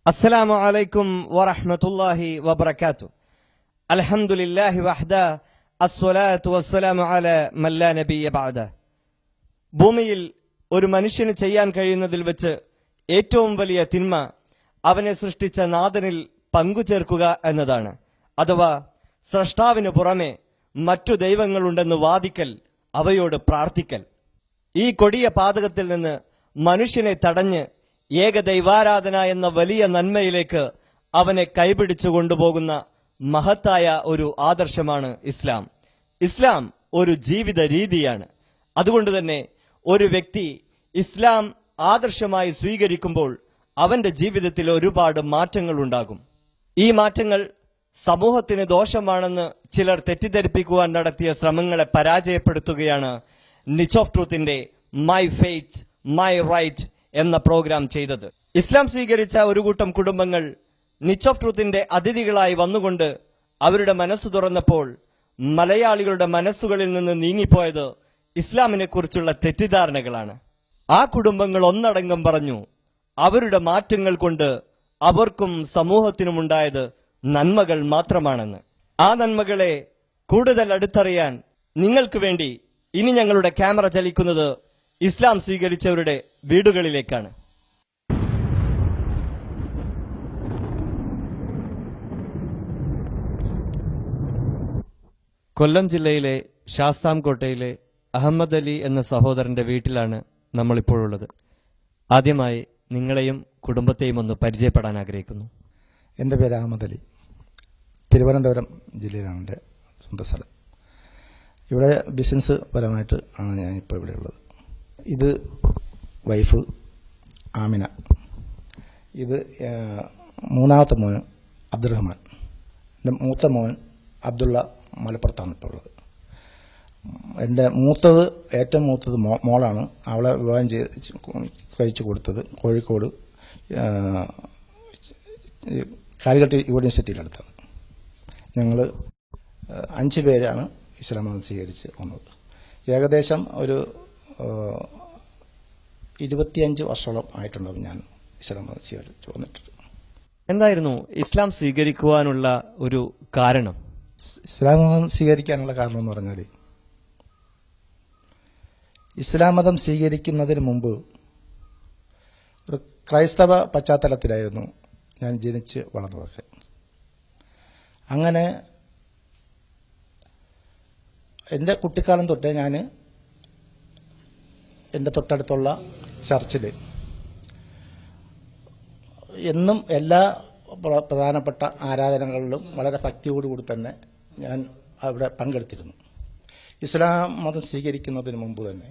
അസ്സലാമു അലൈക്കും വറഹ്മത്തുള്ളാഹി വബറകാതുഹു. അൽഹംദുലില്ലാഹി വഹ്ദ അസ്സലാത്തു വസ്സലാമു അലാ മൻ ലാ നബിയ്യ ബഅദ. ഭൂമിയിൽ ഒരു മനുഷ്യന് ചെയ്യാൻ കഴിയുന്നതിൽ വെച്ച് ഏറ്റവും വലിയ തിന്മ അവനെ സൃഷ്ടിച്ച നാഥനിൽ പങ്കുചേർക്കുക എന്നതാണ്. അഥവാ സ്രഷ്ടാവിന് പുറമെ മറ്റു ദൈവങ്ങളുണ്ടെന്ന് വാദിക്കൽ, അവയോട് പ്രാർത്ഥിക്കൽ. ഈ കൊടിയ പാതകത്തിൽ നിന്ന് മനുഷ്യനെ തടഞ്ഞ് ഏകദൈവാരാധന എന്ന വലിയ നന്മയിലേക്ക് അവനെ കൈപിടിച്ചു കൊണ്ടുപോകുന്ന മഹത്തായ ഒരു ആദർശമാണ് ഇസ്ലാം. ഇസ്ലാം ഒരു ജീവിത രീതിയാണ്. അതുകൊണ്ട് തന്നെ ഒരു വ്യക്തി ഇസ്ലാം ആദർശമായി സ്വീകരിക്കുമ്പോൾ അവന്റെ ജീവിതത്തിൽ ഒരുപാട് മാറ്റങ്ങൾ ഉണ്ടാകും. ഈ മാറ്റങ്ങൾ സമൂഹത്തിന് ദോഷമാണെന്ന് ചിലർ തെറ്റിദ്ധരിപ്പിക്കുവാൻ നടത്തിയ ശ്രമങ്ങളെ പരാജയപ്പെടുത്തുകയാണ് നിച്ച് ഓഫ് ട്രൂത്തിന്റെ മൈ ഫെയ്ത്ത് മൈ റൈറ്റ് എന്ന പ്രോഗ്രാം ചെയ്തത്. ഇസ്ലാം സ്വീകരിച്ച ഒരു കൂട്ടം കുടുംബങ്ങൾ നിച്ച് ഓഫ് ട്രൂത്തിന്റെ അതിഥികളായി വന്നുകൊണ്ട് അവരുടെ മനസ്സ് തുറന്നപ്പോൾ മലയാളികളുടെ മനസ്സുകളിൽ നിന്ന് നീങ്ങിപ്പോയത് ഇസ്ലാമിനെ കുറിച്ചുള്ള തെറ്റിദ്ധാരണകളാണ്. ആ കുടുംബങ്ങൾ ഒന്നടങ്കം പറഞ്ഞു, അവരുടെ മാറ്റങ്ങൾ കൊണ്ട് അവർക്കും സമൂഹത്തിനുമുണ്ടായത് നന്മകൾ മാത്രമാണെന്ന്. ആ നന്മകളെ കൂടുതൽ അടുത്തറിയാൻ നിങ്ങൾക്ക് വേണ്ടി ഇനി ഞങ്ങളുടെ ക്യാമറ ചലിക്കുന്നത് ഇസ്ലാം സ്വീകരിച്ചവരുടെ വീടുകളിലേക്കാണ്. കൊല്ലം ജില്ലയിലെ ശാസ്താംകോട്ടയിലെ അഹമ്മദ് അലി എന്ന സഹോദരന്റെ വീട്ടിലാണ് നമ്മളിപ്പോഴുള്ളത്. ആദ്യമായി നിങ്ങളെയും കുടുംബത്തെയും ഒന്ന് പരിചയപ്പെടാൻ ആഗ്രഹിക്കുന്നു. എൻ്റെ പേര് അഹമ്മദ് അലി. തിരുവനന്തപുരം ജില്ലയിലാണ് എൻ്റെ സ്വന്തം സ്ഥലം. ഇവിടെ ബിസിനസ് പരമായിട്ട് ആണ് ഞാൻ ഇപ്പോൾ ഇവിടെ ഉള്ളത്. ഇത് വൈഫ് ആമിന. ഇത് മൂന്നാമത്തെ മോൻ അബ്ദുറഹ്മാൻ. എൻ്റെ മൂത്ത മോൻ അബ്ദുള്ള മലപ്പുറത്താണ് ഇപ്പോൾ ഉള്ളത്. എൻ്റെ ഏറ്റവും മൂത്തത് മോളാണ്. അവളെ വിവാഹം കഴിച്ചു കൊടുത്തത് കോഴിക്കോട് കാലിക്കറ്റ് യൂണിവേഴ്സിറ്റിയിലടുത്താണ്. ഞങ്ങൾ 5 പേരാണ് ഇസ്ലാം മതം സ്വീകരിച്ച് വന്നത്. ഏകദേശം ഒരു 25 വർഷത്തോളം ആയിട്ടുണ്ടാവും ഞാൻ ഇസ്ലാം മതം സ്വീകരിച്ച് വന്നിട്ട്. എന്തായിരുന്നു ഇസ്ലാം സ്വീകരിക്കുവാനുള്ള ഒരു കാരണം? ഇസ്ലാം മതം സ്വീകരിക്കാനുള്ള കാരണം എന്ന് പറഞ്ഞാൽ, ഇസ്ലാം മതം സ്വീകരിക്കുന്നതിന് മുമ്പ് ഒരു ക്രൈസ്തവ പശ്ചാത്തലത്തിലായിരുന്നു ഞാൻ ജനിച്ച് വളർന്നതൊക്കെ. അങ്ങനെ എൻ്റെ കുട്ടിക്കാലം തൊട്ടേ ഞാൻ എൻ്റെ തൊട്ടടുത്തുള്ള ചർച്ചിൽ എന്നും എല്ലാ പ്രധാനപ്പെട്ട ആരാധനകളിലും വളരെ ഭക്തിയോടുകൂടി തന്നെ ഞാൻ അവിടെ പങ്കെടുത്തിരുന്നു. ഇസ്ലാം മതം സ്വീകരിക്കുന്നതിന് മുമ്പ് തന്നെ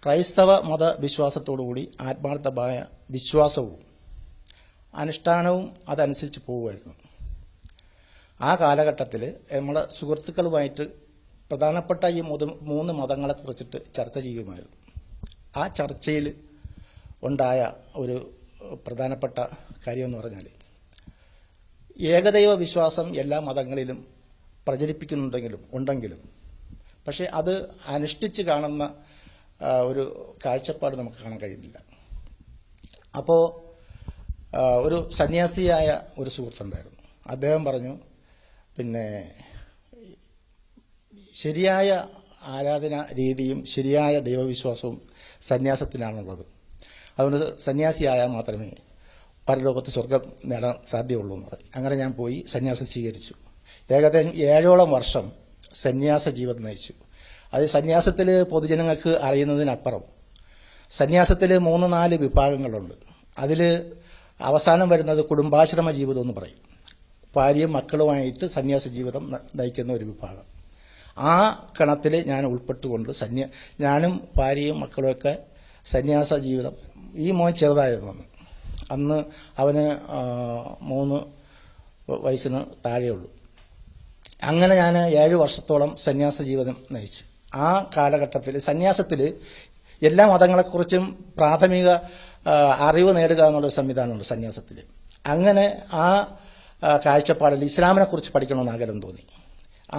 ക്രൈസ്തവ മതവിശ്വാസത്തോടുകൂടി ആത്മാർത്ഥമായ വിശ്വാസവും അനുഷ്ഠാനവും അതനുസരിച്ച് പോവുമായിരുന്നു. ആ കാലഘട്ടത്തിൽ നമ്മുടെ സുഹൃത്തുക്കളുമായിട്ട് പ്രധാനപ്പെട്ട ഈ 3 മതങ്ങളെ കുറിച്ചിട്ട് ചർച്ച ചെയ്യുമായിരുന്നു. ആ ചർച്ചയിൽ ഉണ്ടായ ഒരു പ്രധാനപ്പെട്ട കാര്യമെന്ന് പറഞ്ഞാൽ, ഏകദൈവ വിശ്വാസം എല്ലാ മതങ്ങളിലും ഉണ്ടെങ്കിലും പക്ഷെ അത് അനുഷ്ഠിച്ച് കാണുന്ന ഒരു കാഴ്ചപ്പാട് നമുക്ക് കാണാൻ കഴിയുന്നില്ല. അപ്പോൾ ഒരു സന്യാസിയായ ഒരു സുഹൃത്തുണ്ടായിരുന്നു. അദ്ദേഹം പറഞ്ഞു, പിന്നെ ശരിയായ ആരാധന രീതിയും ശരിയായ ദൈവവിശ്വാസവും സന്യാസത്തിലാണുള്ളത്. അതുകൊണ്ട് സന്യാസിയായാൽ മാത്രമേ പരലോകത്ത് സ്വർഗം നേടാൻ സാധ്യമുള്ളൂ എന്ന് പറഞ്ഞു. അങ്ങനെ ഞാൻ പോയി സന്യാസം സ്വീകരിച്ചു. ഏകദേശം 7ഓളം വർഷം സന്യാസ ജീവിതം നയിച്ചു. അത് സന്യാസത്തിൽ പൊതുജനങ്ങൾക്ക് അറിയുന്നതിനപ്പുറം സന്യാസത്തിൽ 3-4 വിഭാഗങ്ങളുണ്ട്. അതിൽ അവസാനം വരുന്നത് കുടുംബാശ്രമ ജീവിതം എന്ന് പറയും. ഭാര്യയും മക്കളുമായിട്ട് സന്യാസ ജീവിതം നയിക്കുന്ന ഒരു വിഭാഗം. ആ ഗണത്തിൽ ഞാൻ ഉൾപ്പെട്ടുകൊണ്ട് ഞാനും ഭാര്യയും മക്കളുമൊക്കെ സന്യാസ ജീവിതം. ഈ മോൻ ചെറുതായിരുന്നു അന്ന് അവന് 3 വയസ്സിന് താഴെയുള്ളൂ. അങ്ങനെ ഞാൻ 7 വർഷത്തോളം സന്യാസ ജീവിതം നയിച്ചു. ആ കാലഘട്ടത്തിൽ സന്യാസത്തിൽ എല്ലാ മതങ്ങളെക്കുറിച്ചും പ്രാഥമിക അറിവ് നേടുക എന്നുള്ളൊരു സംവിധാനമുണ്ട് സന്യാസത്തിൽ. അങ്ങനെ ആ കാഴ്ചപ്പാടിൽ ഇസ്ലാമിനെ കുറിച്ച് പഠിക്കണമെന്ന് ആഗ്രഹം തോന്നി.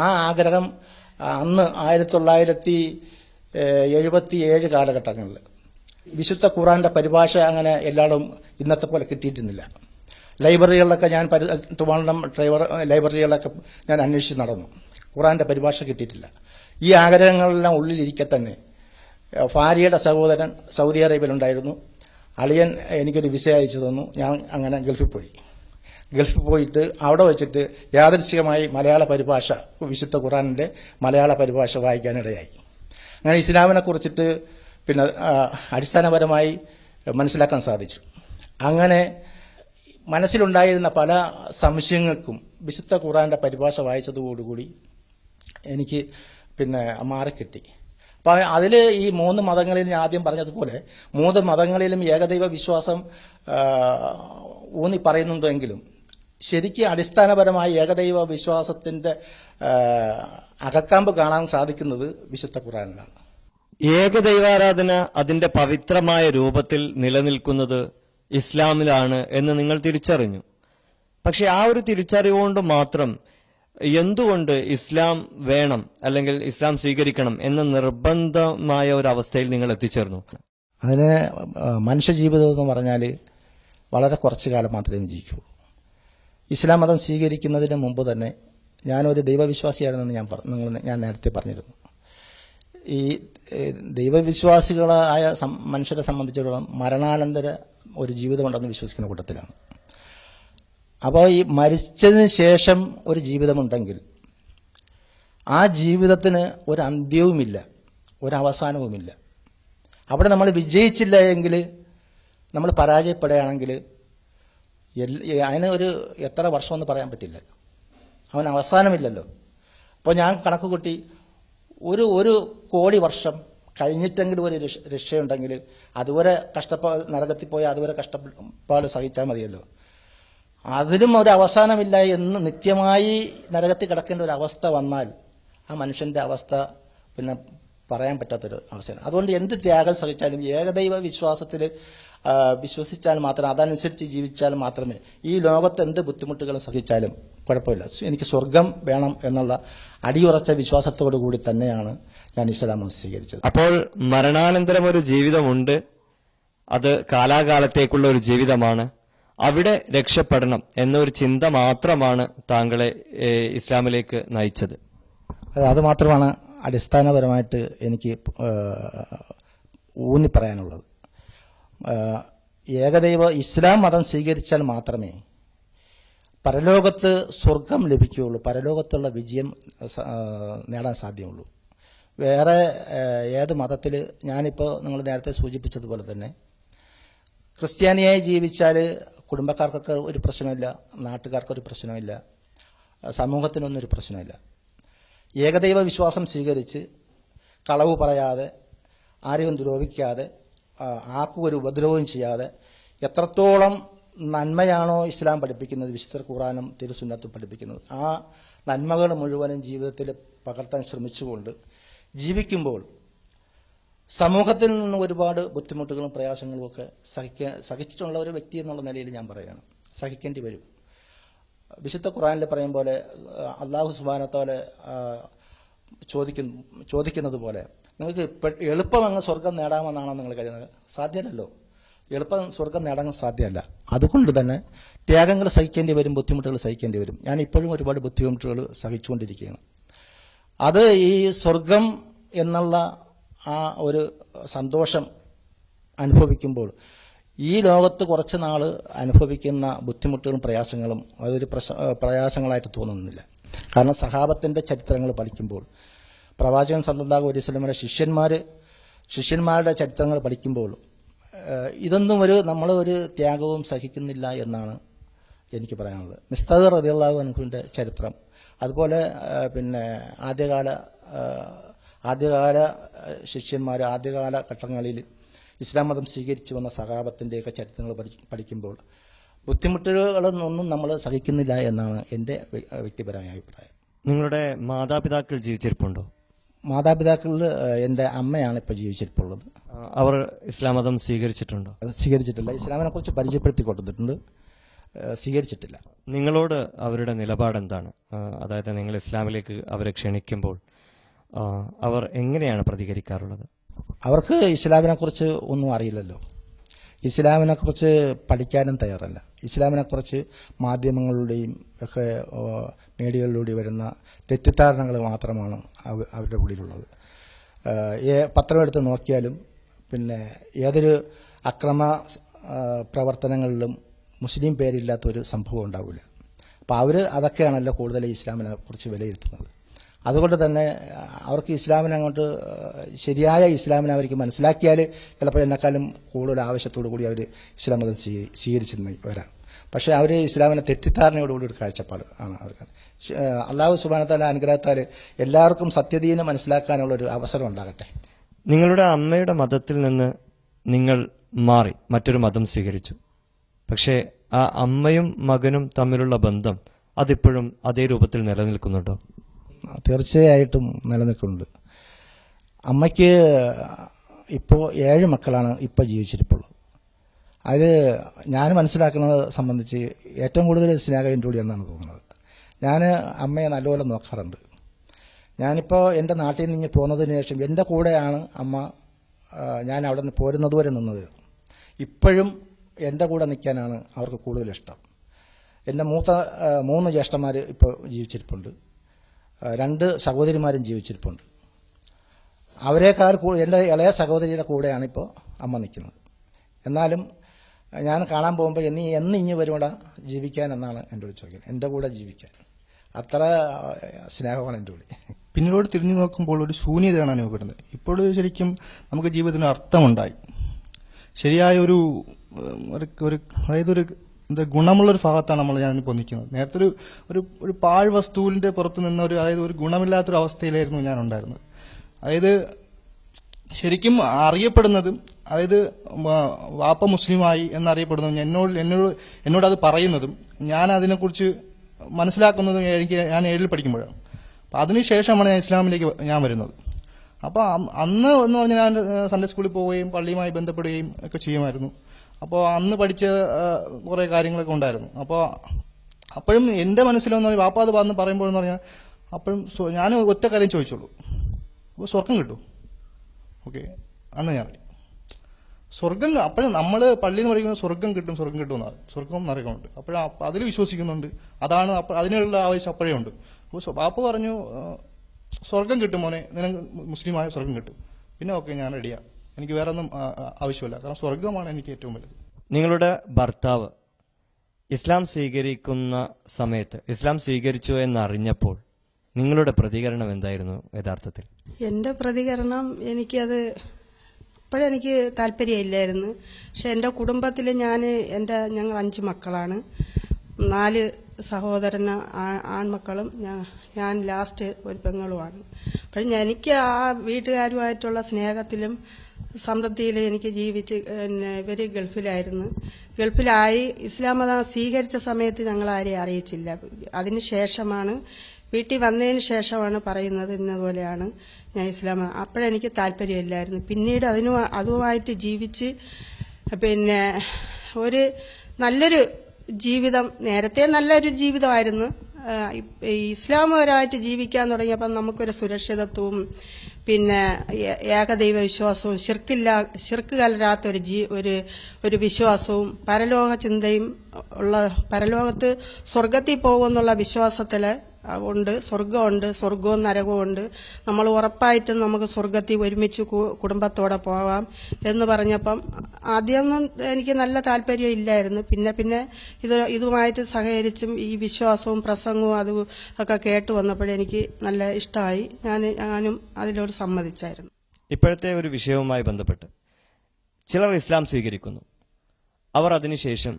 ആ ആഗ്രഹം അന്ന് 1977 കാലഘട്ടങ്ങളിൽ വിശുദ്ധ ഖുറാന്റെ പരിഭാഷ അങ്ങനെ എല്ലായിടും ഇന്നത്തെ പോലെ കിട്ടിയിരുന്നില്ല. ലൈബ്രറികളിലൊക്കെ ഞാൻ ട്രിവാൻഡ്രം ലൈബ്രറികളിലൊക്കെ ഞാൻ അന്വേഷിച്ച് നടന്നു. ഖുറാന്റെ പരിഭാഷ കിട്ടിയിട്ടില്ല. ഈ ആഗ്രഹങ്ങളെല്ലാം ഉള്ളിലിരിക്കെ തന്നെ ഭാര്യയുടെ സഹോദരൻ സൗദി അറേബ്യയിലുണ്ടായിരുന്നു. അളിയൻ എനിക്കൊരു വിസ അയച്ചു തന്നു. ഞാൻ അങ്ങനെ ഗൾഫിൽ പോയിട്ട് അവിടെ വെച്ചിട്ട് യാദൃശ്ചികമായി മലയാള പരിഭാഷ, വിശുദ്ധ ഖുറാനിന്റെ മലയാള പരിഭാഷ വായിക്കാനിടയായി. അങ്ങനെ ഇസ്ലാമിനെ കുറിച്ചിട്ട് പിന്നെ അടിസ്ഥാനപരമായി മനസ്സിലാക്കാൻ സാധിച്ചു. അങ്ങനെ മനസ്സിലുണ്ടായിരുന്ന പല സംശയങ്ങൾക്കും വിശുദ്ധ ഖുറാന്റെ പരിഭാഷ വായിച്ചതോടുകൂടി എനിക്ക് പിന്നെ മാറിക്കിട്ടി. അപ്പം അതിൽ ഈ 3 മതങ്ങളിൽ ഞാൻ ആദ്യം പറഞ്ഞതുപോലെ 3 മതങ്ങളിലും ഏകദൈവ വിശ്വാസം ഊന്നി പറയുന്നുണ്ടെങ്കിലും ശരിക്കും അടിസ്ഥാനപരമായി ഏകദൈവ വിശ്വാസത്തിന്റെ അകക്കാമ്പ് കാണാൻ സാധിക്കുന്നത് വിശുദ്ധ ഖുറാനിലാണ്. ഏകദൈവാരാധന അതിന്റെ പവിത്രമായ രൂപത്തിൽ നിലനിൽക്കുന്നത് ഇസ്ലാമിലാണ് എന്ന് നിങ്ങൾ തിരിച്ചറിഞ്ഞു. പക്ഷെ ആ ഒരു തിരിച്ചറിവുകൊണ്ട് മാത്രം എന്തുകൊണ്ട് ഇസ്ലാം വേണം അല്ലെങ്കിൽ ഇസ്ലാം സ്വീകരിക്കണം എന്ന നിർബന്ധമായ ഒരു അവസ്ഥയിൽ നിങ്ങൾ എത്തിച്ചേർന്നു? അതിന് മനുഷ്യജീവിതം എന്ന് പറഞ്ഞാൽ വളരെ കുറച്ചു കാലം മാത്രമേ ജീവിക്കൂ. ഇസ്ലാം മതം സ്വീകരിക്കുന്നതിന് മുമ്പ് തന്നെ ഞാനൊരു ദൈവവിശ്വാസിയാണെന്ന് ഞാൻ നേരത്തെ പറഞ്ഞിരുന്നു. ഈ ദൈവവിശ്വാസികളായ മനുഷ്യരെ സംബന്ധിച്ചിടത്തോളം മരണാനന്തര ഒരു ജീവിതമുണ്ടെന്ന് വിശ്വസിക്കുന്ന കൂട്ടത്തിലാണ്. അപ്പോൾ ഈ മരിച്ചതിന് ശേഷം ഒരു ജീവിതമുണ്ടെങ്കിൽ ആ ജീവിതത്തിന് ഒരു അന്ത്യവുമില്ല, ഒരവസാനവുമില്ല. അവിടെ നമ്മൾ വിജയിച്ചില്ല എങ്കിൽ, നമ്മൾ പരാജയപ്പെടുകയാണെങ്കിൽ അതിന് ഒരു എത്ര വർഷമെന്ന് പറയാൻ പറ്റില്ല, അവന് അവസാനമില്ലല്ലോ. അപ്പോൾ ഞാൻ കണക്ക് കൂട്ടി ഒരു കോടി വർഷം കഴിഞ്ഞിട്ടെങ്കിലും ഒരു രക്ഷയുണ്ടെങ്കിൽ അതുവരെ നരകത്തിൽ പോയി അതുവരെ കഷ്ടപ്പാട് സഹിച്ചാൽ മതിയല്ലോ. അതിലും ഒരു അവസാനമില്ല എന്ന് നിത്യമായി നരകത്തിൽ കിടക്കേണ്ട ഒരു അവസ്ഥ വന്നാൽ ആ മനുഷ്യന്റെ അവസ്ഥ പിന്നെ പറയാൻ പറ്റാത്തൊരു അവസ്ഥയാണ്. അതുകൊണ്ട് എന്ത് ത്യാഗം സഹിച്ചാലും ഏകദൈവ വിശ്വാസത്തിൽ വിശ്വസിച്ചാൽ മാത്രം, അതനുസരിച്ച് ജീവിച്ചാൽ മാത്രമേ ഈ ലോകത്ത് എന്ത് ബുദ്ധിമുട്ടുകളും സഹിച്ചാലും കുഴപ്പമില്ല, എനിക്ക് സ്വർഗം വേണം എന്നുള്ള അടിയുറച്ച വിശ്വാസത്തോടു കൂടി തന്നെയാണ് ഞാൻ ഇസ്ലാം സ്വീകരിച്ചത്. അപ്പോൾ മരണാനന്തരം ഒരു ജീവിതമുണ്ട്, അത് കാലാകാലത്തേക്കുള്ള ഒരു ജീവിതമാണ്, അവിടെ രക്ഷപ്പെടണം എന്നൊരു ചിന്ത മാത്രമാണ് താങ്കളെ ഇസ്ലാമിലേക്ക് നയിച്ചത്. അത് മാത്രമാണ് അടിസ്ഥാനപരമായിട്ട് എനിക്ക് ഊന്നി പറയാനുള്ളത്. ഏകദൈവ ഇസ്ലാം മതം സ്വീകരിച്ചാൽ മാത്രമേ പരലോകത്ത് സ്വർഗം ലഭിക്കുകയുള്ളൂ, പരലോകത്തുള്ള വിജയം നേടാൻ സാധ്യമുള്ളൂ. വേറെ ഏത് മതത്തിൽ, ഞാനിപ്പോൾ നിങ്ങൾ നേരത്തെ സൂചിപ്പിച്ചതുപോലെ തന്നെ ക്രിസ്ത്യാനിയായി ജീവിച്ചാൽ കുടുംബക്കാർക്കൊക്കെ ഒരു പ്രശ്നമില്ല, നാട്ടുകാർക്കൊരു പ്രശ്നമില്ല, സമൂഹത്തിനൊന്നും ഒരു പ്രശ്നമില്ല. ഏകദൈവ വിശ്വാസം സ്വീകരിച്ച് കളവ് പറയാതെ, ആരെയും ദ്രോഹിക്കാതെ, ആർക്കും ഒരു ഉപദ്രവവും ചെയ്യാതെ എത്രത്തോളം നന്മയാണോ ഇസ്ലാം പഠിപ്പിക്കുന്നത്, വിശുദ്ധ ഖുറാനും തിരുസുന്നത്തും പഠിപ്പിക്കുന്നത്, ആ നന്മകൾ മുഴുവനും ജീവിതത്തിൽ പകർത്താൻ ശ്രമിച്ചുകൊണ്ട് ജീവിക്കുമ്പോൾ സമൂഹത്തിൽ നിന്ന് ഒരുപാട് ബുദ്ധിമുട്ടുകളും പ്രയാസങ്ങളും ഒക്കെ സഹിച്ചിട്ടുള്ള ഒരു വ്യക്തി എന്നുള്ള നിലയിൽ ഞാൻ പറയുകയാണ്, സഹിക്കേണ്ടി വരും. വിശുദ്ധ ഖുറാനിൽ പറയും പോലെ അള്ളാഹു സുബ്ഹാനഹു വ തആല ചോദിക്കുന്നത് പോലെ നിങ്ങൾക്ക് എളുപ്പം അങ്ങ് സ്വർഗം നേടാമെന്നാണോ നിങ്ങൾ കരുതുന്നത്? സാധ്യമല്ലല്ലോ, എളുപ്പം സ്വർഗം നേടാൻ സാധ്യമല്ല. അതുകൊണ്ട് തന്നെ ത്യാഗങ്ങൾ സഹിക്കേണ്ടി വരും, ബുദ്ധിമുട്ടുകൾ സഹിക്കേണ്ടി വരും. ഞാൻ ഇപ്പോഴും ഒരുപാട് ബുദ്ധിമുട്ടുകൾ സഹിച്ചുകൊണ്ടിരിക്കുകയാണ്. അത് ഈ സ്വർഗം എന്നുള്ള ആ ഒരു സന്തോഷം അനുഭവിക്കുമ്പോൾ ഈ ലോകത്ത് കുറച്ച് നാൾ അനുഭവിക്കുന്ന ബുദ്ധിമുട്ടുകളും പ്രയാസങ്ങളും അതൊരു പ്രയാസങ്ങളായിട്ട് തോന്നുന്നില്ല. കാരണം സഹാബത്തിന്റെ ചരിത്രങ്ങൾ പഠിക്കുമ്പോൾ, പ്രവാചകൻ സല്ലല്ലാഹു അലൈഹി വസല്ലമയുടെ ശിഷ്യന്മാരുടെ ചരിത്രങ്ങൾ പഠിക്കുമ്പോൾ ഇതൊന്നും നമ്മൾ ഒരു ത്യാഗവും സഹിക്കുന്നില്ല എന്നാണ് എനിക്ക് പറയാനുള്ളത്. മിസ്താഖ് റളിയല്ലാഹു അൻഹുവിന്റെ ചരിത്രം, അതുപോലെ പിന്നെ ആദ്യകാല ശിഷ്യന്മാർ, ആദ്യകാല ഘട്ടങ്ങളിൽ ഇസ്ലാം മതം സ്വീകരിച്ചു വന്ന സഹാബത്തിൻ്റെയൊക്കെ ചരിത്രങ്ങൾ പഠിക്കുമ്പോൾ ബുദ്ധിമുട്ടുകളൊന്നും നമ്മൾ സഹിക്കുന്നില്ല എന്നാണ് എൻ്റെ വ്യക്തിപരമായ അഭിപ്രായം. നിങ്ങളുടെ മാതാപിതാക്കൾ ജീവിച്ചിരിപ്പുണ്ടോ? മാതാപിതാക്കളിൽ എൻ്റെ അമ്മയാണ് ഇപ്പോൾ ജീവിച്ചിരിപ്പുള്ളത്. അവർ ഇസ്ലാം മതം സ്വീകരിച്ചിട്ടുണ്ടോ? സ്വീകരിച്ചിട്ടില്ല. ഇസ്ലാമിനെ കുറിച്ച് പരിചയപ്പെടുത്തി കൊടുത്തിട്ടുണ്ട്, സ്വീകരിച്ചിട്ടില്ല. നിങ്ങളോട് അവരുടെ നിലപാട് എന്താണ്? അതായത് നിങ്ങൾ ഇസ്ലാമിലേക്ക് അവരെ ക്ഷണിക്കുമ്പോൾ അവർ എങ്ങനെയാണ് പ്രതികരിക്കാറുള്ളത്? അവർക്ക് ഇസ്ലാമിനെക്കുറിച്ച് ഒന്നും അറിയില്ലല്ലോ. ഇസ്ലാമിനെക്കുറിച്ച് പഠിക്കാനും തയ്യാറല്ല. ഇസ്ലാമിനെക്കുറിച്ച് മാധ്യമങ്ങളുടെയും ഒക്കെ മീഡിയകളിലൂടെ വരുന്ന തെറ്റിദ്ധാരണകൾ മാത്രമാണ് അവരുടെ ഉള്ളിലുള്ളത്. പത്രമെടുത്ത് നോക്കിയാലും പിന്നെ ഏതൊരു അക്രമ പ്രവർത്തനങ്ങളിലും മുസ്ലിം പേരില്ലാത്തൊരു സംഭവം ഉണ്ടാവില്ല. അപ്പോൾ അവർ അതൊക്കെയാണല്ലോ കൂടുതൽ ഇസ്ലാമിനെ കുറിച്ച് വിലയിരുത്തുന്നത്. അതുകൊണ്ട് തന്നെ അവർക്ക് ഇസ്ലാമിനെ അങ്ങോട്ട് ശരിയായ ഇസ്ലാമിനെ അവർക്ക് മനസ്സിലാക്കിയാൽ ചിലപ്പോൾ എന്നെക്കാളും കൂടുതൽ ആവശ്യത്തോടു കൂടി അവർ ഇസ്ലാം മതം സ്വീകരിച്ചെന്ന് വരാം. പക്ഷേ അവർ ഇസ്ലാമിനെ തെറ്റിദ്ധാരണയോടുകൂടി ഒരു കാഴ്ചപ്പാട് ആണ് അവർക്ക്. അള്ളാഹു സുബ്ഹാനഹു വ തആല അനുഗ്രഹത്താൽ എല്ലാവർക്കും സത്യദീനെ മനസ്സിലാക്കാനുള്ളൊരു അവസരം ഉണ്ടാകട്ടെ. നിങ്ങളുടെ അമ്മയുടെ മതത്തിൽ നിന്ന് നിങ്ങൾ മാറി മറ്റൊരു മതം സ്വീകരിച്ചു. പക്ഷേ ആ അമ്മയും മകനും തമ്മിലുള്ള ബന്ധം അതിപ്പോഴും അതേ രൂപത്തിൽ നിലനിൽക്കുന്നുണ്ടോ? തീർച്ചയായിട്ടും നിലനിൽക്കുന്നുണ്ട്. അമ്മയ്ക്ക് ഇപ്പോൾ 7 മക്കളാണ് ഇപ്പോൾ ജീവിച്ചിരിപ്പുള്ളത്. അതിൽ ഞാൻ മനസ്സിലാക്കുന്നത് സംബന്ധിച്ച് ഏറ്റവും കൂടുതൽ സ്നേഹം എൻ്റെ കൂടി എന്നാണ് തോന്നുന്നത്. ഞാൻ അമ്മയെ നല്ലപോലെ നോക്കാറുണ്ട്. ഞാനിപ്പോൾ എൻ്റെ നാട്ടിൽ നിന്ന് പോന്നതിന് ശേഷം എൻ്റെ കൂടെയാണ് അമ്മ. ഞാൻ അവിടെ നിന്ന് പോരുന്നത് വരെ നിന്നത്. ഇപ്പോഴും എൻ്റെ കൂടെ നിൽക്കാനാണ് അവർക്ക് കൂടുതൽ ഇഷ്ടം. എൻ്റെ 3 ജ്യേഷ്ഠന്മാർ ഇപ്പോൾ ജീവിച്ചിരിപ്പുണ്ട്. 2 സഹോദരിമാരും ജീവിച്ചിരിപ്പുണ്ട്. അവരെക്കാൾ എൻ്റെ ഇളയ സഹോദരിയുടെ കൂടെയാണ് ഇപ്പോൾ അമ്മ നിൽക്കുന്നത്. എന്നാലും ഞാൻ കാണാൻ പോകുമ്പോൾ എന്ന് ഇനി വരുവാടാ ജീവിക്കാൻ എന്നാണ് എന്നോട് ചോദിക്കുന്നത്. എൻ്റെ കൂടെ ജീവിക്കാൻ അത്ര സ്നേഹമാണ് എൻ്റെ കൂടെ. പിന്നീട് തിരിഞ്ഞു നോക്കുമ്പോൾ ഒരു ശൂന്യതയാണ് അനുഭവപ്പെടുന്നത്. ഇപ്പോൾ ശരിക്കും നമുക്ക് ജീവിതത്തിന് അർത്ഥമുണ്ടായി. ശരിയായ ഒരു അതായത് ഒരു ഗുണമുള്ളൊരു ഭാഗത്താണ് ഞാനിപ്പോൾ നിൽക്കുന്നത്. നേരത്തെ ഒരു പാഴ് വസ്തുവിന്റെ പുറത്ത് നിന്ന അതായത് ഒരു ഗുണമില്ലാത്തൊരു അവസ്ഥയിലായിരുന്നു ഞാൻ ഉണ്ടായിരുന്നത്. അതായത് ശരിക്കും അറിയപ്പെടുന്നതും അതായത് വാപ്പ മുസ്ലിമായി എന്നറിയപ്പെടുന്നതും എന്നോട് അത് പറയുന്നതും ഞാൻ അതിനെക്കുറിച്ച് മനസ്സിലാക്കുന്നതും ഞാൻ 7ൽ പഠിക്കുമ്പോഴാണ്. അപ്പം അതിനുശേഷമാണ് ഞാൻ ഇസ്ലാമിലേക്ക് ഞാൻ വരുന്നത്. അപ്പോൾ അന്ന് എന്ന് പറഞ്ഞാൽ ഞാൻ സൺഡേ സ്കൂളിൽ പോവുകയും പള്ളിയുമായി ബന്ധപ്പെടുകയും ഒക്കെ ചെയ്യുമായിരുന്നു. അപ്പോൾ അന്ന് പഠിച്ച കുറേ കാര്യങ്ങളൊക്കെ ഉണ്ടായിരുന്നു. അപ്പോഴും എൻ്റെ മനസ്സിലെന്ന് പറഞ്ഞാൽ വാപ്പ അത് വന്ന് പറയുമ്പോഴെന്ന് പറഞ്ഞാൽ അപ്പോഴും ഞാൻ ഒറ്റ കാര്യം ചോദിച്ചോളൂ, അപ്പോൾ സ്വർഗം കിട്ടും. ഓക്കെ, അന്ന് ഞാൻ സ്വർഗം അപ്പോഴും നമ്മൾ പള്ളിയിൽ നിന്ന് പഠിക്കുന്നത് സ്വർഗം കിട്ടും എന്നാണ്. സ്വർഗം നരകമുണ്ട്. അപ്പോഴും അതിൽ വിശ്വസിക്കുന്നുണ്ട്. അതാണ് അതിനുള്ള ആവശ്യം അപ്പോഴേ ഉണ്ട്. അപ്പോൾ വാപ്പ പറഞ്ഞു സ്വർഗം കിട്ടും മോനെ, നിനക്ക് മുസ്ലിമായ സ്വർഗം കിട്ടും. പിന്നെ ഓക്കെ, ഞാൻ റെഡിയാ, എനിക്ക് വേറെ ഒന്നും ആവശ്യമില്ല, കാരണം സ്വർഗമാണ് എനിക്ക് ഏറ്റവും വലുത്. നിങ്ങളുടെ ഭർത്താവ് ഇസ്ലാം സ്വീകരിക്കുന്ന സമയത്ത് ഇസ്ലാം സ്വീകരിച്ചു എന്നറിഞ്ഞപ്പോൾ നിങ്ങളുടെ പ്രതികരണം എന്തായിരുന്നു യഥാർത്ഥത്തിൽ? എൻ്റെ പ്രതികരണം എനിക്കത് അപ്പോഴെനിക്ക് താല്പര്യമില്ലായിരുന്നു. പക്ഷെ എൻ്റെ കുടുംബത്തിൽ ഞങ്ങൾ 5 മക്കളാണ്. 4 സഹോദരന് ആൺമക്കളും ഞാൻ ലാസ്റ്റ് ഒരു പെങ്ങളുമാണ്. അപ്പോൾ എനിക്ക് ആ വീട്ടുകാരുമായിട്ടുള്ള സ്നേഹത്തിലും സമൃദ്ധിയിലും എനിക്ക് ജീവിച്ച് ഇവർ ഗൾഫിലായി ഇസ്ലാം മതം സ്വീകരിച്ച സമയത്ത് ഞങ്ങൾ ആരെയും അറിയിച്ചില്ല. അതിനുശേഷമാണ് വീട്ടിൽ വന്നതിന് ശേഷമാണ് പറയുന്നത് ഇന്നപോലെയാണ് ഞാൻ ഇസ്ലാം. അപ്പോഴെനിക്ക് താല്പര്യമില്ലായിരുന്നു. പിന്നീട് അതുമായിട്ട് ജീവിച്ച് പിന്നെ ഒരു നല്ലൊരു ജീവിതം, നേരത്തെ നല്ലൊരു ജീവിതമായിരുന്നു. ഇസ്ലാമപരമായിട്ട് ജീവിക്കാൻ തുടങ്ങിയപ്പോൾ നമുക്കൊരു സുരക്ഷിതത്വവും പിന്നെ ഏകദൈവ വിശ്വാസവും ശിർക്ക് കലരാത്ത ഒരു വിശ്വാസവും പരലോക ചിന്തയും ഉള്ള, പരലോകത്ത് സ്വർഗത്തിൽ പോകുമെന്നുള്ള വിശ്വാസത്തില് ഉണ്ട്. സ്വർഗവും നരകവും ഉണ്ട്. നമ്മൾ ഉറപ്പായിട്ടും നമുക്ക് സ്വർഗത്തിൽ ഒരുമിച്ച് കുടുംബത്തോടെ പോകാം എന്ന് പറഞ്ഞപ്പം ആദ്യമൊന്നും എനിക്ക് നല്ല താല്പര്യം ഇല്ലായിരുന്നു. പിന്നെ ഇതുമായിട്ട് സഹകരിച്ചും ഈ വിശ്വാസവും പ്രസംഗവും അതും ഒക്കെ കേട്ടു വന്നപ്പോഴെനിക്ക് നല്ല ഇഷ്ടമായി. ഞാനും അതിലോട് സമ്മതിച്ചായിരുന്നു. ഇപ്പോഴത്തെ ഒരു വിഷയവുമായി ബന്ധപ്പെട്ട് ചിലർ ഇസ്ലാം സ്വീകരിക്കുന്നു. അവർ അതിനുശേഷം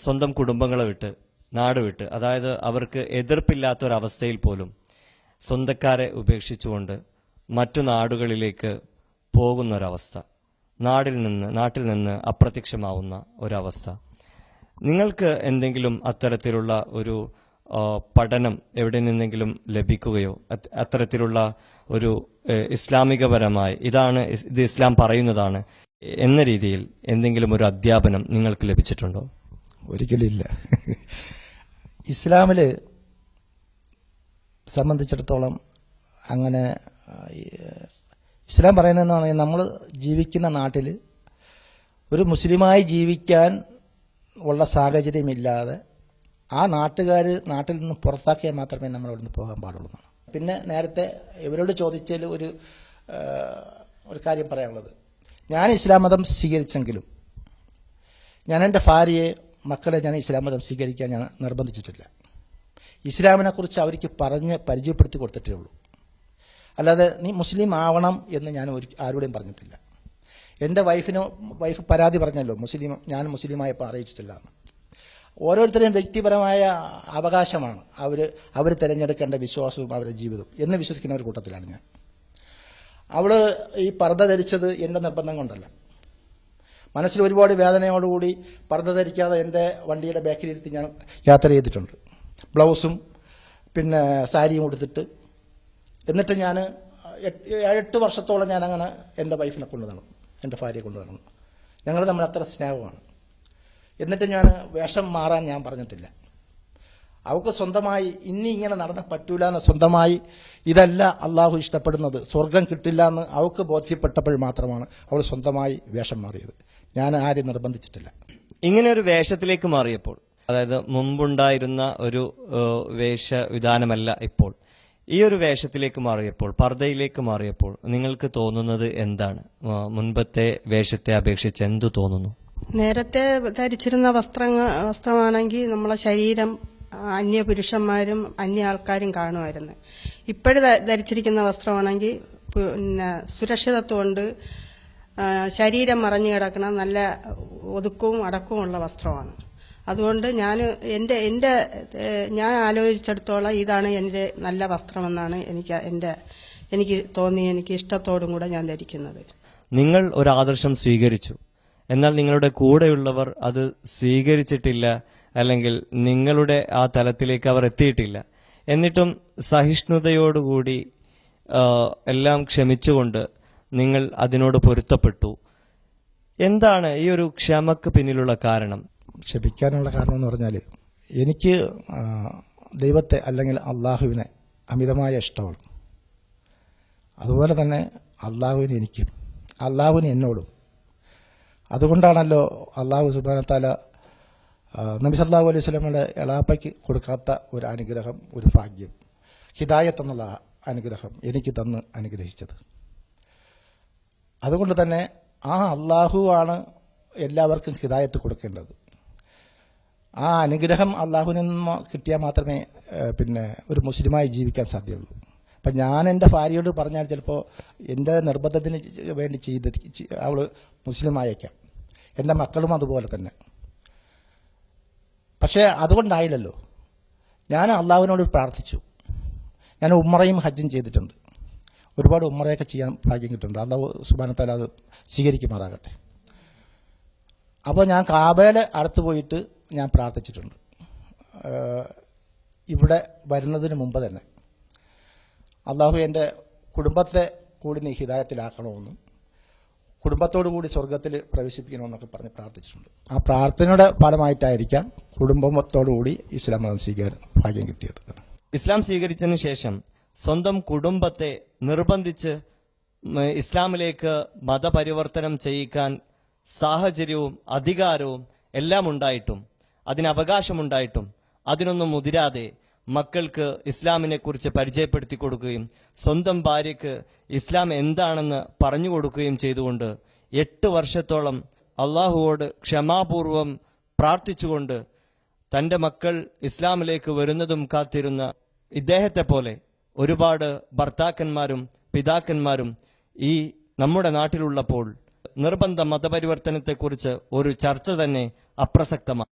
സ്വന്തം കുടുംബങ്ങളെ വിട്ട്, നാട് വിട്ട്, അതായത് അവർക്ക് എതിർപ്പില്ലാത്തൊരവസ്ഥയിൽ പോലും സ്വന്തക്കാരെ ഉപേക്ഷിച്ചുകൊണ്ട് മറ്റു നാടുകളിലേക്ക് പോകുന്നൊരവസ്ഥ, നാട്ടിൽ നിന്ന് അപ്രത്യക്ഷമാവുന്ന ഒരവസ്ഥ. നിങ്ങൾക്ക് എന്തെങ്കിലും അത്തരത്തിലുള്ള ഒരു പഠനം എവിടെ നിന്നെങ്കിലും ലഭിക്കുകയോ അത്തരത്തിലുള്ള ഒരു ഇസ്ലാമികപരമായി ഇത് ഇസ്ലാം പറയുന്നതാണ് എന്ന രീതിയിൽ എന്തെങ്കിലും ഒരു അധ്യാപനം നിങ്ങൾക്ക് ലഭിച്ചിട്ടുണ്ടോ? ഒരിക്കലില്ല. ഇസ്ലാമിൽ സംബന്ധിച്ചിടത്തോളം അങ്ങനെ ഇസ്ലാം പറയുന്നതെന്ന് പറഞ്ഞാൽ നമ്മൾ ജീവിക്കുന്ന നാട്ടിൽ ഒരു മുസ്ലിമായി ജീവിക്കാൻ ഉള്ള സാഹചര്യമില്ലാതെ ആ നാട്ടിൽ നിന്ന് പുറത്താക്കിയാൽ മാത്രമേ നമ്മൾ അവിടെ നിന്ന് പോകാൻ പാടുള്ളൂ. പിന്നെ നേരത്തെ ഇവരോട് ചോദിച്ചതിൽ ഒരു കാര്യം പറയാനുള്ളത്, ഞാൻ ഇസ്ലാം മതം സ്വീകരിച്ചെങ്കിലും ഞാൻ എൻ്റെ ഭാര്യയെ മക്കളെ ഞാൻ ഇസ്ലാം മതം സ്വീകരിക്കാൻ ഞാൻ നിർബന്ധിച്ചിട്ടില്ല. ഇസ്ലാമിനെ കുറിച്ച് അവർക്ക് പറഞ്ഞ് പരിചയപ്പെടുത്തി കൊടുത്തിട്ടേ ഉള്ളൂ. അല്ലാതെ നീ മുസ്ലിം ആവണം എന്ന് ഞാൻ ആരോടെയും പറഞ്ഞിട്ടില്ല. എൻ്റെ വൈഫ് പരാതി പറഞ്ഞല്ലോ, ഞാൻ മുസ്ലിമായപ്പോൾ അറിയിച്ചിട്ടില്ല എന്ന്. ഓരോരുത്തരെയും വ്യക്തിപരമായ അവകാശമാണ് അവർ തിരഞ്ഞെടുക്കേണ്ട വിശ്വാസവും അവരുടെ ജീവിതവും എന്ന് വിശ്വസിക്കുന്ന ഒരു കൂട്ടത്തിലാണ് ഞാൻ. അവൾ ഈ പർദ്ദ ധരിച്ചത് എൻ്റെ നിർബന്ധം കൊണ്ടല്ല. മനസ്സിൽ ഒരുപാട് വേദനയോടുകൂടി പർദ്ദ ധരിക്കാതെ എൻ്റെ വണ്ടിയുടെ ബാക്കിലിരുത്തി ഞാൻ യാത്ര ചെയ്തിട്ടുണ്ട്. ബ്ലൗസും പിന്നെ സാരിയും ഉടുത്തിട്ട്. എന്നിട്ട് ഞാൻ 8 വർഷത്തോളം ഞാനങ്ങനെ എൻ്റെ വൈഫിനെ കൊണ്ടു നടന്നു, എൻ്റെ ഭാര്യയെ കൊണ്ടു നടന്നു. ഞങ്ങൾ തമ്മിൽ അത്ര സ്നേഹമാണ്. എന്നിട്ട് ഞാൻ വേഷം മാറാൻ ഞാൻ പറഞ്ഞിട്ടില്ല. അവൾക്ക് സ്വന്തമായി ഇനി ഇങ്ങനെ നടന്ന പറ്റൂല എന്ന് സ്വന്തമായി ഇതല്ല അള്ളാഹു ഇഷ്ടപ്പെടുന്നത്, സ്വർഗം കിട്ടില്ല എന്ന് അവൾക്ക് ബോധ്യപ്പെട്ടപ്പോൾ മാത്രമാണ് അവൾ സ്വന്തമായി വേഷം മാറിയത്. ഞാൻ ആരെയും നിർബന്ധിച്ചിട്ടില്ല. ഇങ്ങനെ ഒരു വേഷത്തിലേക്ക് മാറിയപ്പോൾ, അതായത് മുമ്പുണ്ടായിരുന്ന ഒരു വേഷവിധാനമല്ല ഇപ്പോൾ, ഈ ഒരു വേഷത്തിലേക്ക് മാറിയപ്പോൾ, പർദ്ദയിലേക്ക് മാറിയപ്പോൾ നിങ്ങൾക്ക് തോന്നുന്നത് എന്താണ്? മുൻപത്തെ വേഷത്തെ അപേക്ഷിച്ച് എന്തു തോന്നുന്നു? നേരത്തെ ധരിച്ചിരുന്ന വസ്ത്രമാണെങ്കിൽ നമ്മളെ ശരീരം അന്യ പുരുഷന്മാരും അന്യ ആൾക്കാരും കാണുമായിരുന്നു. ഇപ്പോഴും ധരിച്ചിരിക്കുന്ന വസ്ത്രമാണെങ്കിൽ പിന്നെ സുരക്ഷിതത്വമുണ്ട്, ശരീരം മറഞ്ഞു കിടക്കണ നല്ല ഒതുക്കവും അടക്കവും ഉള്ള വസ്ത്രമാണ്. അതുകൊണ്ട് ഞാൻ ആലോചിച്ചിടത്തോളം ഇതാണ് എൻ്റെ നല്ല വസ്ത്രമെന്നാണ് എനിക്ക് തോന്നി. എനിക്ക് ഇഷ്ടത്തോടും കൂടെ ഞാൻ ധരിക്കുന്നത്. നിങ്ങൾ ഒരു ആദർശം സ്വീകരിച്ചു, എന്നാൽ നിങ്ങളുടെ കൂടെയുള്ളവർ അത് സ്വീകരിച്ചിട്ടില്ല, അല്ലെങ്കിൽ നിങ്ങളുടെ ആ തലത്തിലേക്ക് അവർ എത്തിയിട്ടില്ല. എന്നിട്ടും സഹിഷ്ണുതയോടുകൂടി എല്ലാം ക്ഷമിച്ചുകൊണ്ട് നിങ്ങൾ അതിനോട് പൊരുത്തപ്പെട്ടു. എന്താണ് ഈ ഒരു ക്ഷമക്ക് പിന്നിലുള്ള കാരണം? ക്ഷമിക്കാനുള്ള കാരണം എന്ന് പറഞ്ഞാൽ, എനിക്ക് ദൈവത്തെ അല്ലെങ്കിൽ അള്ളാഹുവിനെ അമിതമായ ഇഷ്ടമാണ്. അതുപോലെ തന്നെ അള്ളാഹുവിന് എനിക്കും, അള്ളാഹുവിന് എന്നോടും. അതുകൊണ്ടാണല്ലോ അള്ളാഹു സുബ്ഹാനഹു വ തആല നബി സല്ലല്ലാഹു അലൈഹി വസല്ലമയുടെ എളാപ്പയ്ക്ക് കൊടുക്കാത്ത ഒരു അനുഗ്രഹം, ഒരു ഭാഗ്യം, ഹിദായത്ത് എന്നുള്ള അനുഗ്രഹം എനിക്ക് തന്ന് അനുഗ്രഹിച്ചത്. അതുകൊണ്ട് തന്നെ ആ അള്ളാഹു ആണ് എല്ലാവർക്കും ഹിദായത്ത് കൊടുക്കേണ്ടത്. ആ അനുഗ്രഹം അള്ളാഹുവിൽ നിന്ന് കിട്ടിയാൽ മാത്രമേ പിന്നെ ഒരു മുസ്ലിമായി ജീവിക്കാൻ സാധ്യമുള്ളൂ. അപ്പം ഞാൻ എൻ്റെ ഭാര്യയോട് പറഞ്ഞാൽ ചിലപ്പോൾ എൻ്റെ നിർബന്ധത്തിന് വേണ്ടി അവൾ മുസ്ലിമായേക്കാം, എൻ്റെ മക്കളും അതുപോലെ തന്നെ. പക്ഷേ അതുകൊണ്ടായില്ലല്ലോ. ഞാൻ അള്ളാഹുവിനോട് പ്രാർത്ഥിച്ചു. ഞാൻ ഉംറയും ഹജ്ജും ചെയ്തിട്ടുണ്ട്. ഒരുപാട് ഉംറയൊക്കെ ചെയ്യാൻ ഭാഗ്യം കിട്ടുന്നുണ്ട്. അള്ളാഹു സുബ്ഹാനഹു വ തആല അത് സ്വീകരിക്കുമാറാകട്ടെ. അപ്പോൾ ഞാൻ കാബയുടെ അടുത്ത് പോയിട്ട് ഞാൻ പ്രാർത്ഥിച്ചിട്ടുണ്ട്. ഇവിടെ വരുന്നതിന് മുമ്പ് തന്നെ അള്ളാഹു എൻ്റെ കുടുംബത്തെ കൂടി നീ ഹിദായത്തിലാക്കണമെന്നും കുടുംബത്തോടു കൂടി സ്വർഗത്തിൽ പ്രവേശിപ്പിക്കണമെന്നൊക്കെ പറഞ്ഞ് പ്രാർത്ഥിച്ചിട്ടുണ്ട്. ആ പ്രാർത്ഥനയുടെ ഫലമായിട്ടായിരിക്കാം കുടുംബത്തോടുകൂടി ഇസ്ലാം മതം സ്വീകരിക്കാൻ ഭാഗ്യം കിട്ടിയത്. ഇസ്ലാം സ്വീകരിച്ചതിന് ശേഷം സ്വന്തം കുടുംബത്തെ നിർബന്ധിച്ച് ഇസ്ലാമിലേക്ക് മതപരിവർത്തനം ചെയ്യിക്കാൻ സാഹചര്യവും അധികാരവും എല്ലാം ഉണ്ടായിട്ടും, അതിന് അവകാശമുണ്ടായിട്ടും അതിനൊന്നും മുതിരാതെ മക്കൾക്ക് ഇസ്ലാമിനെ കുറിച്ച് പരിചയപ്പെടുത്തി കൊടുക്കുകയും സ്വന്തം ഭാര്യയ്ക്ക് ഇസ്ലാം എന്താണെന്ന് പറഞ്ഞു കൊടുക്കുകയും ചെയ്തുകൊണ്ട് 8 വർഷത്തോളം അള്ളാഹുവോട് ക്ഷമാപൂർവം പ്രാർത്ഥിച്ചുകൊണ്ട് തന്റെ മക്കൾ ഇസ്ലാമിലേക്ക് വരുന്നതും കാത്തിരുന്ന ഇദ്ദേഹത്തെ പോലെ ഒരുപാട് ഭർത്താക്കന്മാരും പിതാക്കന്മാരും ഈ നമ്മുടെ നാട്ടിലുള്ളപ്പോൾ നിർബന്ധ മതപരിവർത്തനത്തെക്കുറിച്ച് ഒരു ചർച്ച തന്നെ അപ്രസക്തമാണ്.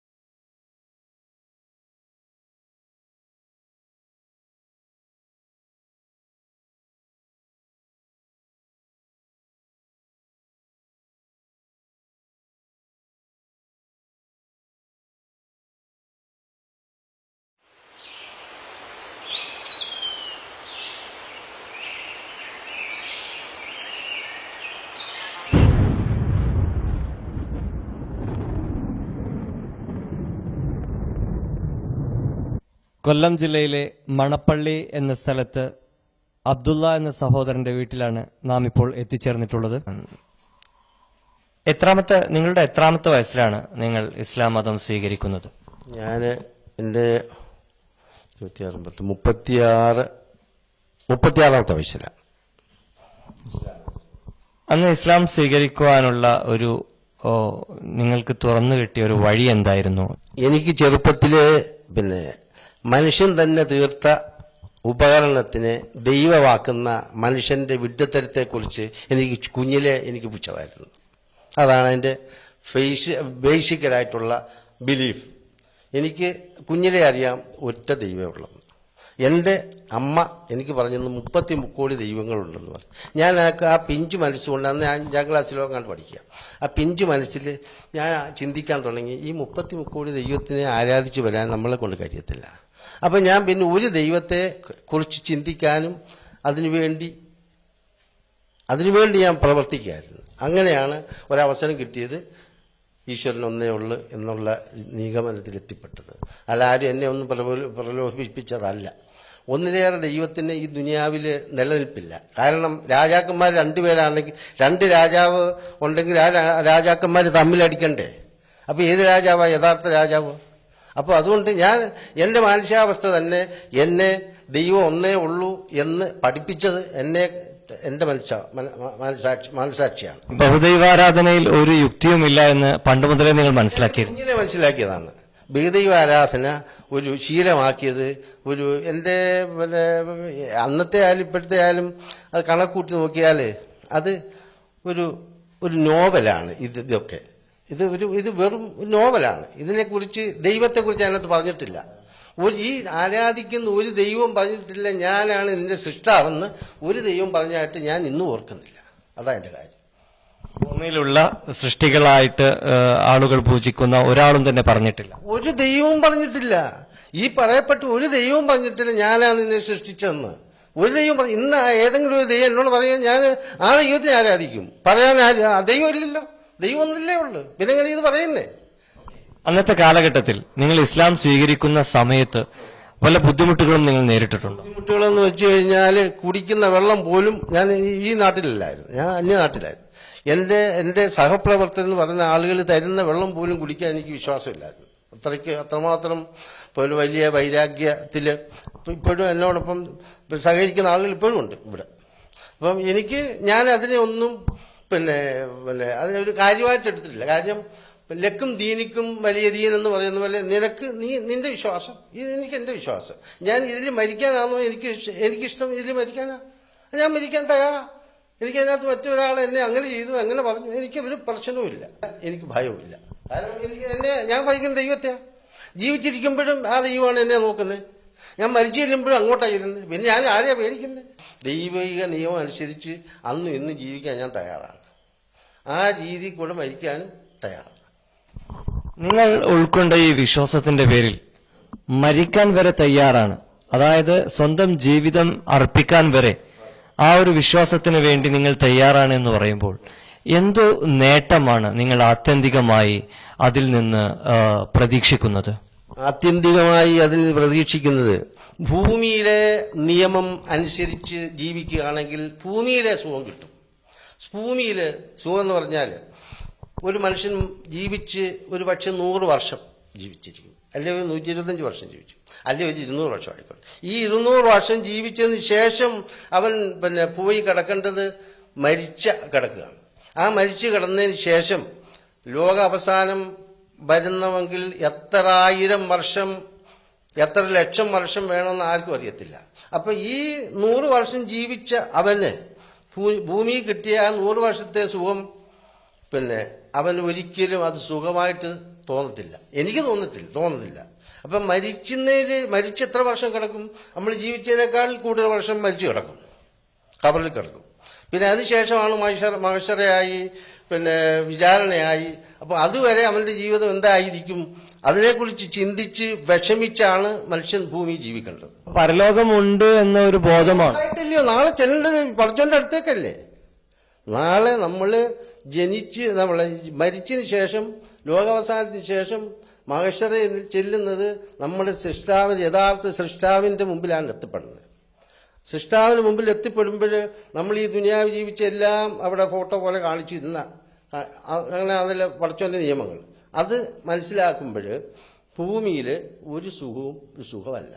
കൊല്ലം ജില്ലയിലെ മണപ്പള്ളി എന്ന സ്ഥലത്ത് അബ്ദുള്ള എന്ന സഹോദരന്റെ വീട്ടിലാണ് നാം ഇപ്പോൾ എത്തിച്ചേർന്നിട്ടുള്ളത്. നിങ്ങളുടെ എത്രാമത്തെ വയസ്സിലാണ് നിങ്ങൾ ഇസ്ലാം മതം സ്വീകരിക്കുന്നത്? ഞാൻ എൻ്റെ 36-ാമത്തെ വയസ്സിലാണ്. അന്ന് ഇസ്ലാം സ്വീകരിക്കുവാനുള്ള ഒരു നിങ്ങൾക്ക് തുറന്നു കിട്ടിയ ഒരു വഴി എന്തായിരുന്നു? എനിക്ക് ചെറുപ്പത്തില് മനുഷ്യൻ തന്നെ തീർത്ത ഉപകരണത്തിന് ദൈവമാക്കുന്ന മനുഷ്യന്റെ വിഡ്ഢിത്തരത്തെക്കുറിച്ച് എനിക്ക് കുഞ്ഞിലെ എനിക്ക് പുച്ഛമായിരുന്നു. അതാണ് എൻ്റെ ബേസിക്കലായിട്ടുള്ള ബിലീഫ്. എനിക്ക് കുഞ്ഞിലെ അറിയാം ഒറ്റ ദൈവമേ ഉള്ളത്. എൻ്റെ അമ്മ എനിക്ക് പറഞ്ഞത് 30 കോടി ദൈവങ്ങളുണ്ടെന്ന് പറഞ്ഞു. ഞാൻ ആ പിഞ്ചു മനസ്സുകൊണ്ട് അന്ന് 5ാം ക്ലാസ്സിലോ കണ്ട് പഠിക്കുക. ആ പിഞ്ചു മനസ്സിൽ ഞാൻ ചിന്തിക്കാൻ തുടങ്ങി, ഈ 30 കോടി ദൈവത്തിനെ ആരാധിച്ചു വരാൻ നമ്മളെ കൊണ്ട് കഴിയത്തില്ല. അപ്പം ഞാൻ പിന്നെ ഒരു ദൈവത്തെ കുറിച്ച് ചിന്തിക്കാനും അതിനുവേണ്ടി ഞാൻ പ്രവർത്തിക്കുകയായിരുന്നു. അങ്ങനെയാണ് ഒരവസരം കിട്ടിയത്. ഈശ്വരൻ ഒന്നേ ഉള്ളു എന്നുള്ള നിഗമനത്തിലെത്തിപ്പെട്ടത്. അല്ലാരും എന്നെ ഒന്നും പ്രലോഭിപ്പിച്ചതല്ല. ഒന്നിലേറെ ദൈവത്തിന് ഈ ദുനിയാവിൽ നിലനിൽപ്പില്ല. കാരണം രാജാക്കന്മാർ 2 പേരാണെങ്കിൽ 2 രാജാവ് ഉണ്ടെങ്കിൽ ആ രാജാക്കന്മാർ തമ്മിലടിക്കണ്ടേ? അപ്പൊ ഏത് രാജാവാ യഥാർത്ഥ രാജാവ്? അപ്പോൾ അതുകൊണ്ട് ഞാൻ എന്റെ മാനസികാവസ്ഥ തന്നെ എന്നെ ദൈവം ഒന്നേ ഉള്ളൂ എന്ന് പഠിപ്പിച്ചത് എന്റെ മനസാക്ഷിയാണ്. ബഹുദൈവാരാധനയിൽ ഒരു യുക്തിയുമില്ല എന്ന് പണ്ട് മുതലേ നിങ്ങൾ മനസ്സിലാക്കിയതാണ്. ബഹുദൈവ ആരാധന ഒരു ശീലമാക്കിയത് എന്റെ അന്നത്തെ ആയാലും ഇപ്പോഴത്തെ ആയാലും അത് കണക്കൂട്ടി നോക്കിയാൽ അത് ഒരു നോവലാണ്. ഇതൊക്കെ ഇത് വെറും നോവലാണ്. ഇതിനെക്കുറിച്ച് ദൈവത്തെക്കുറിച്ച് അതിനകത്ത് പറഞ്ഞിട്ടില്ല. ഈ ആരാധിക്കുന്ന ഒരു ദൈവം പറഞ്ഞിട്ടില്ല ഞാനാണ് ഇതിന്റെ സൃഷ്ടാവെന്ന് ഒരു ദൈവം പറഞ്ഞായിട്ട് ഞാൻ ഇന്നും ഓർക്കുന്നില്ല. അതാ എന്റെ കാര്യം. ഭൂമിയിലുള്ള സൃഷ്ടികളായിട്ട് ആളുകൾ പൂജിക്കുന്ന ഒരാളും തന്നെ പറഞ്ഞിട്ടില്ല, ഒരു ദൈവവും പറഞ്ഞിട്ടില്ല. ഈ പറയപ്പെട്ട ഒരു ദൈവവും പറഞ്ഞിട്ടില്ല ഞാനാണ് ഇതിനെ സൃഷ്ടിച്ചതെന്ന്. ഒരു ദൈവം പറഞ്ഞു. ഇന്ന് ഏതെങ്കിലും ഒരു ദൈവം എന്നോട് പറയാൻ ഞാൻ ആ ദൈവത്തിനെ ആരാധിക്കും. പറയാൻ ദൈവം ഇല്ലല്ലോ, ദൈവം ഒന്നില്ലേ ഉള്ളു, പിന്നെ എങ്ങനെ ഇത് പറയുന്നേ? അന്നത്തെ കാലഘട്ടത്തിൽ നിങ്ങൾ ഇസ്ലാം സ്വീകരിക്കുന്ന സമയത്ത് വല്ല ബുദ്ധിമുട്ടുകളും നിങ്ങൾ നേരിട്ടിട്ടുണ്ടോ? ബുദ്ധിമുട്ടുകളെന്ന് വെച്ച് കഴിഞ്ഞാൽ കുടിക്കുന്ന വെള്ളം പോലും ഞാൻ ഈ നാട്ടിലല്ലായിരുന്നു, ഞാൻ അന്യനാട്ടിലായിരുന്നു. എന്റെ സഹപ്രവർത്തകർ എന്ന് പറയുന്ന ആളുകൾ തരുന്ന വെള്ളം പോലും കുടിക്കാൻ എനിക്ക് വിശ്വാസമില്ലായിരുന്നു. അത്രമാത്രം വലിയ വൈരാഗ്യത്തില് ഇപ്പോഴും എന്നോടൊപ്പം സഹകരിക്കുന്ന ആളുകൾ ഇപ്പോഴും ഉണ്ട് ഇവിടെ. അപ്പം ഞാൻ അതിനെ ഒന്നും അതിനൊരു കാര്യമായിട്ട് എടുത്തിട്ടില്ല. കാര്യം ലക്കും ദീനിക്കും വലിയ ദീൻ എന്ന് പറയുന്ന പോലെ നിന്റെ വിശ്വാസം, എനിക്ക് എന്റെ വിശ്വാസം. ഞാൻ ഇതിൽ മരിക്കാനാണോ എനിക്കിഷ്ടം, ഇതിൽ മരിക്കാനാ, ഞാൻ മരിക്കാൻ തയ്യാറാ. എനിക്ക് അതിനകത്ത് മറ്റൊരാൾ എന്നെ അങ്ങനെ ചെയ്തു അങ്ങനെ പറഞ്ഞു, എനിക്ക് ഒരു പ്രശ്നവുമില്ല, എനിക്ക് ഭയവുമില്ല. കാരണം ഞാൻ ഭയക്കുന്ന ദൈവത്തെയാ. ജീവിച്ചിരിക്കുമ്പോഴും ആ ദൈവമാണ് എന്നെ നോക്കുന്നത്. ഞാൻ മരിച്ചു ചെല്ലുമ്പോഴും അങ്ങോട്ടാണ് ഇരുന്നത്. പിന്നെ ഞാൻ ആരെയാ പേടിക്കുന്നത്? ദൈവിക നിയമം അനുസരിച്ച് അന്നും ഇന്നും ജീവിക്കാൻ ഞാൻ തയ്യാറാണ്. ആ രീതി കൂടെ മരിക്കാനും തയ്യാറാണ്. നിങ്ങൾ ഉൾക്കൊണ്ട ഈ വിശ്വാസത്തിന്റെ പേരിൽ മരിക്കാൻ വരെ തയ്യാറാണ്, അതായത് സ്വന്തം ജീവിതം അർപ്പിക്കാൻ വരെ ആ ഒരു വിശ്വാസത്തിന് വേണ്ടി നിങ്ങൾ തയ്യാറാണ് എന്ന് പറയുമ്പോൾ എന്തു നേട്ടമാണ് നിങ്ങൾ ആത്യന്തികമായി അതിൽ നിന്ന് പ്രതീക്ഷിക്കുന്നത്? ആത്യന്തികമായി അതിൽ പ്രതീക്ഷിക്കുന്നത് ഭൂമിയിലെ നിയമം അനുസരിച്ച് ജീവിക്കുകയാണെങ്കിൽ ഭൂമിയിലെ സുഖം കിട്ടും. ഭൂമിയിലെ സുഖം എന്ന് പറഞ്ഞാൽ ഒരു മനുഷ്യൻ ജീവിച്ച് ഒരു പക്ഷെ 100 വർഷം ജീവിച്ചിരിക്കും, അല്ലെങ്കിൽ 125 വർഷം ജീവിച്ചു, അല്ലെങ്കിൽ 200 വർഷം ആയിക്കോട്ടെ. ഈ 200 വർഷം ജീവിച്ചതിന് ശേഷം അവൻ പോയി കിടക്കേണ്ടത് മരിച്ച കിടക്കുകയാണ്. ആ മരിച്ചു കിടന്നതിന് ശേഷം ലോക അവസാനം വരുന്നവെങ്കിൽ എത്ര 1000 വർഷം എത്ര ലക്ഷം വർഷം വേണമെന്ന് ആർക്കും അറിയത്തില്ല. അപ്പൊ ഈ 100 വർഷം ജീവിച്ച അവന് ഭൂമി കിട്ടിയ ആ 100 വർഷത്തെ സുഖം അവന് ഒരിക്കലും അത് സുഖമായിട്ട് തോന്നത്തില്ല. എനിക്ക് തോന്നത്തില്ല. അപ്പൊ മരിച്ച് എത്ര വർഷം കിടക്കും? നമ്മൾ ജീവിച്ചതിനേക്കാൾ കൂടുതൽ വർഷം മരിച്ചു കിടക്കും, ഖബറിൽ കിടക്കും. പിന്നെ അതിനുശേഷമാണ് മഹ്ശറയായി വിചാരണയായി. അപ്പൊ അതുവരെ അവന്റെ ജീവിതം എന്തായിരിക്കും? അതിനെക്കുറിച്ച് ചിന്തിച്ച് വിഷമിച്ചാണ് മനുഷ്യൻ ഭൂമി ജീവിക്കേണ്ടത്. പരലോകമുണ്ട് എന്ന ഒരു ബോധമാണ്. നാളെ ചെല്ലേണ്ടത് പഠിച്ചോന്റെ അടുത്തേക്കല്ലേ. നാളെ നമ്മളെ മരിച്ചതിന് ശേഷം ലോകാവസാനത്തിന് ശേഷം മഹ്ശറയിൽ ചെല്ലുന്നത് നമ്മുടെ യഥാർത്ഥ സൃഷ്ടാവിന്റെ മുമ്പിലാണ് എത്തപ്പെടുന്നത്. സൃഷ്ടാവിന് മുമ്പിൽ എത്തിപ്പെടുമ്പോൾ നമ്മൾ ഈ ദുനിയാവ് ജീവിച്ച എല്ലാം അവിടെ ഫോട്ടോ പോലെ കാണിച്ചിരുന്ന അങ്ങനെ അതിലെ പടച്ചോന്റെ നിയമങ്ങൾ അത് മനസ്സിലാക്കുമ്പോൾ ഭൂമിയിൽ ഒരു സുഖവും ഒരു സുഖമല്ല.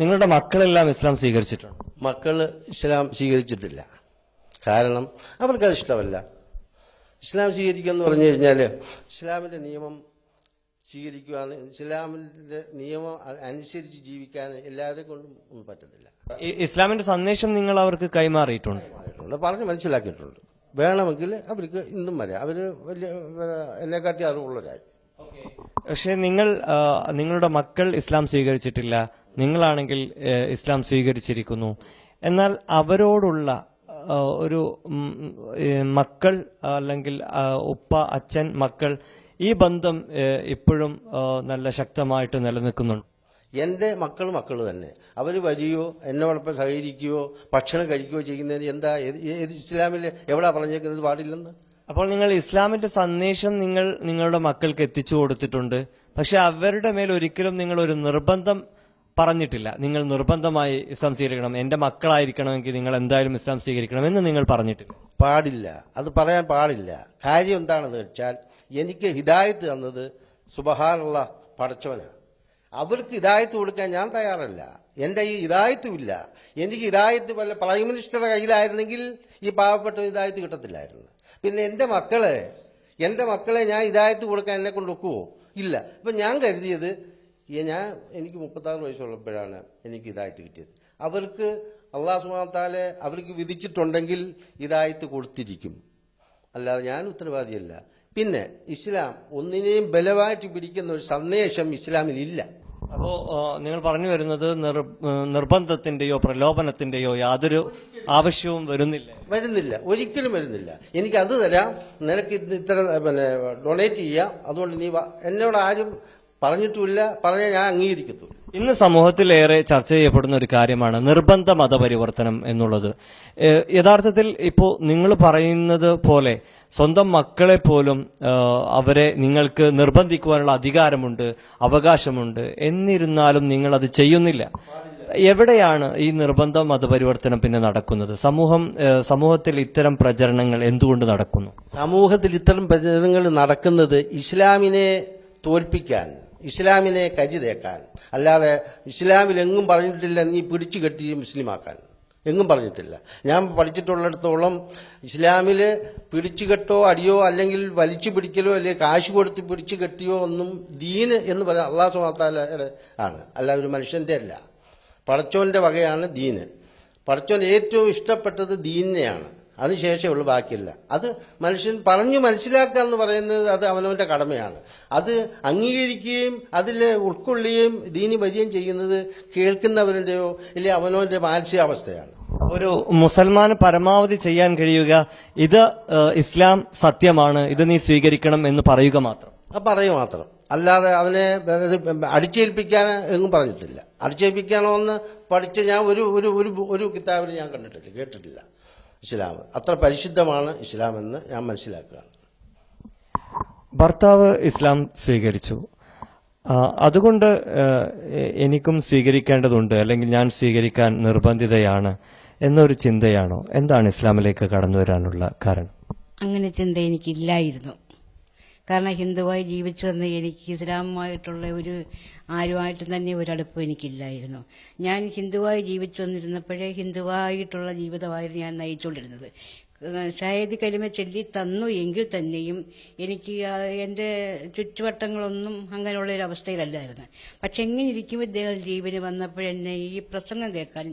നിങ്ങളുടെ മക്കളെല്ലാം ഇസ്ലാം സ്വീകരിച്ചിട്ടുണ്ട്? മക്കൾ ഇസ്ലാം സ്വീകരിച്ചിട്ടില്ല. കാരണം അവർക്കത് ഇഷ്ടമല്ല. ഇസ്ലാം സ്വീകരിക്കുക എന്ന് പറഞ്ഞു കഴിഞ്ഞാൽ ഇസ്ലാമിന്റെ നിയമം സ്വീകരിക്കുവാൻ, ഇസ്ലാമിന്റെ നിയമം അനുസരിച്ച് ജീവിക്കാൻ എല്ലാവരെയും കൊണ്ടും പറ്റത്തില്ല. ഇസ്ലാമിന്റെ സന്ദേശം നിങ്ങൾ അവർക്ക് കൈമാറിയിട്ടുണ്ട്? പറഞ്ഞ് മനസ്സിലാക്കിയിട്ടുണ്ട്. വേണമെങ്കിൽ അവർക്ക് ഇന്നും വരെ അവര് വലിയ എന്നെക്കാട്ടി അറിവുള്ളവരായി. പക്ഷെ നിങ്ങളുടെ മക്കൾ ഇസ്ലാം സ്വീകരിച്ചിട്ടില്ല, നിങ്ങളാണെങ്കിൽ ഇസ്ലാം സ്വീകരിച്ചിരിക്കുന്നു. എന്നാൽ അവരോടുള്ള ഒരു മക്കൾ അല്ലെങ്കിൽ ഉപ്പ, അച്ഛൻ, മക്കൾ, ഈ ബന്ധം ഇപ്പോഴും നല്ല ശക്തമായിട്ട് നിലനിൽക്കുന്നുണ്ട്. എന്റെ മക്കൾ തന്നെ. അവർ വരികയോ എന്നോടൊപ്പം സഹകരിക്കുകയോ ഭക്ഷണം കഴിക്കുകയോ ചെയ്യുന്നതിന് എന്താ ഇസ്ലാമിൽ എവിടാ പറഞ്ഞേക്കുന്നത് പാടില്ലെന്ന്? അപ്പോൾ നിങ്ങൾ ഇസ്ലാമിന്റെ സന്ദേശം നിങ്ങളുടെ മക്കൾക്ക് എത്തിച്ചു കൊടുത്തിട്ടുണ്ട്. പക്ഷെ അവരുടെ മേൽ ഒരിക്കലും നിങ്ങൾ ഒരു നിർബന്ധം പറഞ്ഞിട്ടില്ല. നിങ്ങൾ നിർബന്ധമായി ഇസ്ലാം സ്വീകരിക്കണം, എന്റെ മക്കളായിരിക്കണമെങ്കിൽ നിങ്ങൾ എന്തായാലും ഇസ്ലാം സ്വീകരിക്കണം എന്ന് നിങ്ങൾ പറഞ്ഞിട്ടില്ല. പാടില്ല, അത് പറയാൻ പാടില്ല. കാര്യം എന്താണെന്ന് വെച്ചാൽ എനിക്ക് ഹിദായത്ത് തന്നത് സുബ്ഹാനല്ല പടച്ചവനാണ്. അവർക്ക് ഹിദായത്ത് കൊടുക്കാൻ ഞാൻ തയ്യാറല്ല. എന്റെ ഈ ഹിദായത്തുമില്ല. എനിക്ക് ഹിദായത്ത് വല്ല പ്രൈം മിനിസ്റ്ററുടെ കയ്യിലായിരുന്നെങ്കിൽ ഈ പാവപ്പെട്ട ഹിദായത്ത് കിട്ടത്തില്ലായിരുന്നു. പിന്നെ എന്റെ മക്കളെ ഞാൻ ഹിദായത്ത് കൊടുക്കാൻ എന്നെ കൊണ്ട് ഒക്കുവോ? ഇല്ല. ഇപ്പൊ ഞാൻ കരുതിയത് എനിക്ക് 36 വയസ്സുള്ളപ്പോഴാണ് എനിക്ക് ഹിദായത്ത് കിട്ടിയത്. അവർക്ക് അല്ലാഹു സുബ്ഹാനഹു വ തആല അവർക്ക് വിധിച്ചിട്ടുണ്ടെങ്കിൽ ഹിദായത്ത് കൊടുത്തിരിക്കും, അല്ലാതെ ഞാൻ ഉത്തരവാദിയല്ല. പിന്നെ ഇസ്ലാം ഒന്നിനെയും ബലമായിട്ട് പിടിക്കുന്ന ഒരു സന്ദേശം ഇസ്ലാമിലില്ല. അപ്പോ നിങ്ങൾ പറഞ്ഞു വരുന്നത് നിർബന്ധത്തിന്റെയോ പ്രലോഭനത്തിന്റെയോ യാതൊരു ആവശ്യവും വരുന്നില്ല, ഒരിക്കലും വരുന്നില്ല. എനിക്ക് അത് തരാം, നിനക്ക് ഇത്ര ഡൊണേറ്റ് ചെയ്യാം, അതുകൊണ്ട് നീ എന്നോട് ആരും പറഞ്ഞിട്ടുമില്ല, പറഞ്ഞാൽ ഞാൻ അംഗീകരിക്കത്തുള്ളൂ. ഇന്ന് സമൂഹത്തിലേറെ ചർച്ച ചെയ്യപ്പെടുന്ന ഒരു കാര്യമാണ് നിർബന്ധ മതപരിവർത്തനം എന്നുള്ളത്. യഥാർത്ഥത്തിൽ ഇപ്പോ നിങ്ങൾ പറയുന്നത് പോലെ സ്വന്തം മക്കളെ പോലും അവരെ നിങ്ങൾക്ക് നിർബന്ധിക്കുവാനുള്ള അധികാരമുണ്ട്, അവകാശമുണ്ട്. എന്നിരുന്നാലും നിങ്ങൾ അത് ചെയ്യുന്നില്ല. എവിടെയാണ് ഈ നിർബന്ധ മതപരിവർത്തനം പിന്നെ നടക്കുന്നത്? സമൂഹത്തിൽ ഇത്തരം പ്രചരണങ്ങൾ എന്തുകൊണ്ട് നടക്കുന്നു? സമൂഹത്തിൽ ഇത്തരം പ്രചരണങ്ങൾ നടക്കുന്നത് ഇസ്ലാമിനെ തോൽപ്പിക്കാൻ, ഇസ്ലാമിനെ കരുതേക്കാൻ, അല്ലാതെ ഇസ്ലാമിൽ എങ്ങും പറഞ്ഞിട്ടില്ല നീ പിടിച്ചു കെട്ടി മുസ്ലിമാക്കാൻ, എങ്ങും പറഞ്ഞിട്ടില്ല. ഞാൻ പഠിച്ചിട്ടുള്ളിടത്തോളം ഇസ്ലാമില് പിടിച്ചുകെട്ടോ അടിയോ അല്ലെങ്കിൽ വലിച്ചു പിടിക്കലോ അല്ലെങ്കിൽ കാശ് കൊടുത്ത് പിടിച്ചു കെട്ടിയോ ഒന്നും ദീന് എന്ന് പറയാൻ അല്ലാഹു സുബ്ഹാനഹു വ തആലയുടെ ആണ്, അല്ല ഒരു മനുഷ്യന്റെ അല്ല. പടച്ചോന്റെ വകയാണ് ദീന്. പടച്ചോൻ ഏറ്റവും ഇഷ്ടപ്പെട്ടത് ദീനിനെയാണ്, അതിനുശേഷമുള്ള ബാക്കിയല്ല. അത് മനുഷ്യൻ പറഞ്ഞു മനസ്സിലാക്കുക എന്ന് പറയുന്നത് അത് അവനവന്റെ കടമയാണ്. അത് അംഗീകരിക്കുകയും അതിൽ ഉൾക്കൊള്ളുകയും ദീനി വരികയും ചെയ്യുന്നത് കേൾക്കുന്നവരുടെയോ ഇല്ലെ അവനവന്റെ മാനസികാവസ്ഥയാണ്. ഒരു മുസൽമാന് പരമാവധി ചെയ്യാൻ കഴിയുക ഇത് ഇസ്ലാം സത്യമാണ്, ഇത് നീ സ്വീകരിക്കണം എന്ന് പറയുക മാത്രം. പറയുക മാത്രം, അല്ലാതെ അവനെ അടിച്ചേൽപ്പിക്കാൻ എങ്ങും പറഞ്ഞിട്ടില്ല. അടിച്ചേൽപ്പിക്കണമെന്ന് പഠിച്ച ഞാൻ ഒരു കിതാബിന് ഞാൻ കണ്ടിട്ടില്ല, കേട്ടിട്ടില്ല. ഇസ്ലാം അത്ര പരിശുദ്ധമാണ് ഇസ്ലാം എന്ന് ഞാൻ മനസ്സിലാക്കുകയാണ്. ഭർത്താവ് ഇസ്ലാം സ്വീകരിച്ചു, അതുകൊണ്ട് എനിക്കും സ്വീകരിക്കേണ്ടതുണ്ട് അല്ലെങ്കിൽ ഞാൻ സ്വീകരിക്കാൻ നിർബന്ധിതയാണ് എന്നൊരു ചിന്തയാണോ? എന്താണ് ഇസ്ലാമിലേക്ക് കടന്നു വരാനുള്ള കാരണം? അങ്ങനെ ചിന്ത എനിക്കില്ലായിരുന്നു. കാരണം ഹിന്ദുവായി ജീവിച്ചു വന്ന എനിക്ക് ഇസ്ലാമുമായിട്ടുള്ള ആരുമായിട്ടും തന്നെ ഒരടുപ്പം എനിക്കില്ലായിരുന്നു. ഞാൻ ഹിന്ദുവായി ജീവിച്ചു വന്നിരുന്നപ്പോഴേ ഹിന്ദുവായിട്ടുള്ള ജീവിതമായിരുന്നു ഞാൻ നയിച്ചുകൊണ്ടിരുന്നത്. ഷാഹിദ് കലിമ ചൊല്ലി തന്നു എങ്കിൽ തന്നെയും എനിക്ക് എൻ്റെ ചുറ്റുവട്ടങ്ങളൊന്നും അങ്ങനെയുള്ളൊരവസ്ഥയിലല്ലായിരുന്നു. പക്ഷെ എങ്ങനെ ഇരിക്കും ഇദ്ദേഹം ജീവന് വന്നപ്പോഴെന്നെ ഈ പ്രസംഗം കേൾക്കാൻ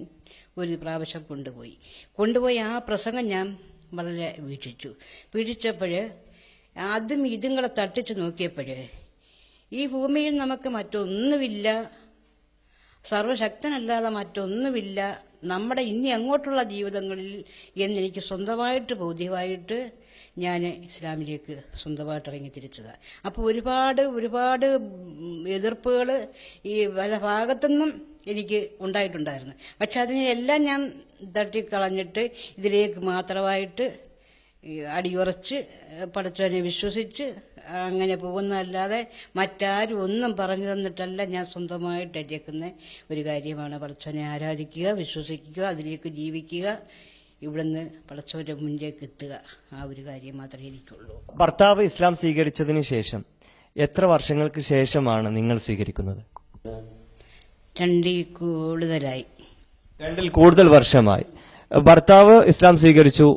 ഒരു പ്രാവശ്യം കൊണ്ടുപോയി ആ പ്രസംഗം ഞാൻ വളരെ വീക്ഷിച്ചപ്പോൾ അതും ഇതും കൂടെ തട്ടിച്ചു നോക്കിയപ്പോൾ ഈ ഭൂമിയിൽ നമുക്ക് മറ്റൊന്നുമില്ല, സർവശക്തനല്ലാതെ മറ്റൊന്നുമില്ല നമ്മുടെ ഇനി അങ്ങോട്ടുള്ള ജീവിതങ്ങളിൽ എന്നെനിക്ക് സ്വന്തമായിട്ട് ബോധ്യമായിട്ട് ഞാൻ ഇസ്ലാമിലേക്ക് സ്വന്തമായിട്ട് ഇറങ്ങി തിരിച്ചതാണ്. അപ്പോൾ ഒരുപാട് എതിർപ്പുകൾ ഈ പല ഭാഗത്തുനിന്നും എനിക്ക് ഉണ്ടായിട്ടുണ്ടായിരുന്നു. പക്ഷെ അതിനെല്ലാം ഞാൻ തട്ടിക്കളഞ്ഞിട്ട് ഇതിലേക്ക് മാത്രമായിട്ട് അടിയുറച്ച് പടച്ചവനെ വിശ്വസിച്ച് അങ്ങനെ പോകുന്നതല്ലാതെ മറ്റാരും ഒന്നും പറഞ്ഞു തന്നിട്ടല്ല ഞാൻ സ്വന്തമായിട്ട് എടുക്കുന്ന ഒരു കാര്യമാണ്. പടച്ചവനെ ആരാധിക്കുക, വിശ്വസിക്കുക, അതിലേക്ക് ജീവിക്കുക, ഇവിടുന്ന് പടച്ചവന്റെ മുന്നിലേക്ക് എത്തുക. ആ ഒരു കാര്യം മാത്രമേ എനിക്കുള്ളൂ. ഭർത്താവ് ഇസ്ലാം സ്വീകരിച്ചതിന് ശേഷം എത്ര വർഷങ്ങൾക്ക് ശേഷമാണ് നിങ്ങൾ സ്വീകരിക്കുന്നത്? 2 കൂടുതലായി. 2 കൂടുതൽ വർഷമായി. ഭർത്താവ് ഇസ്ലാം സ്വീകരിച്ചു,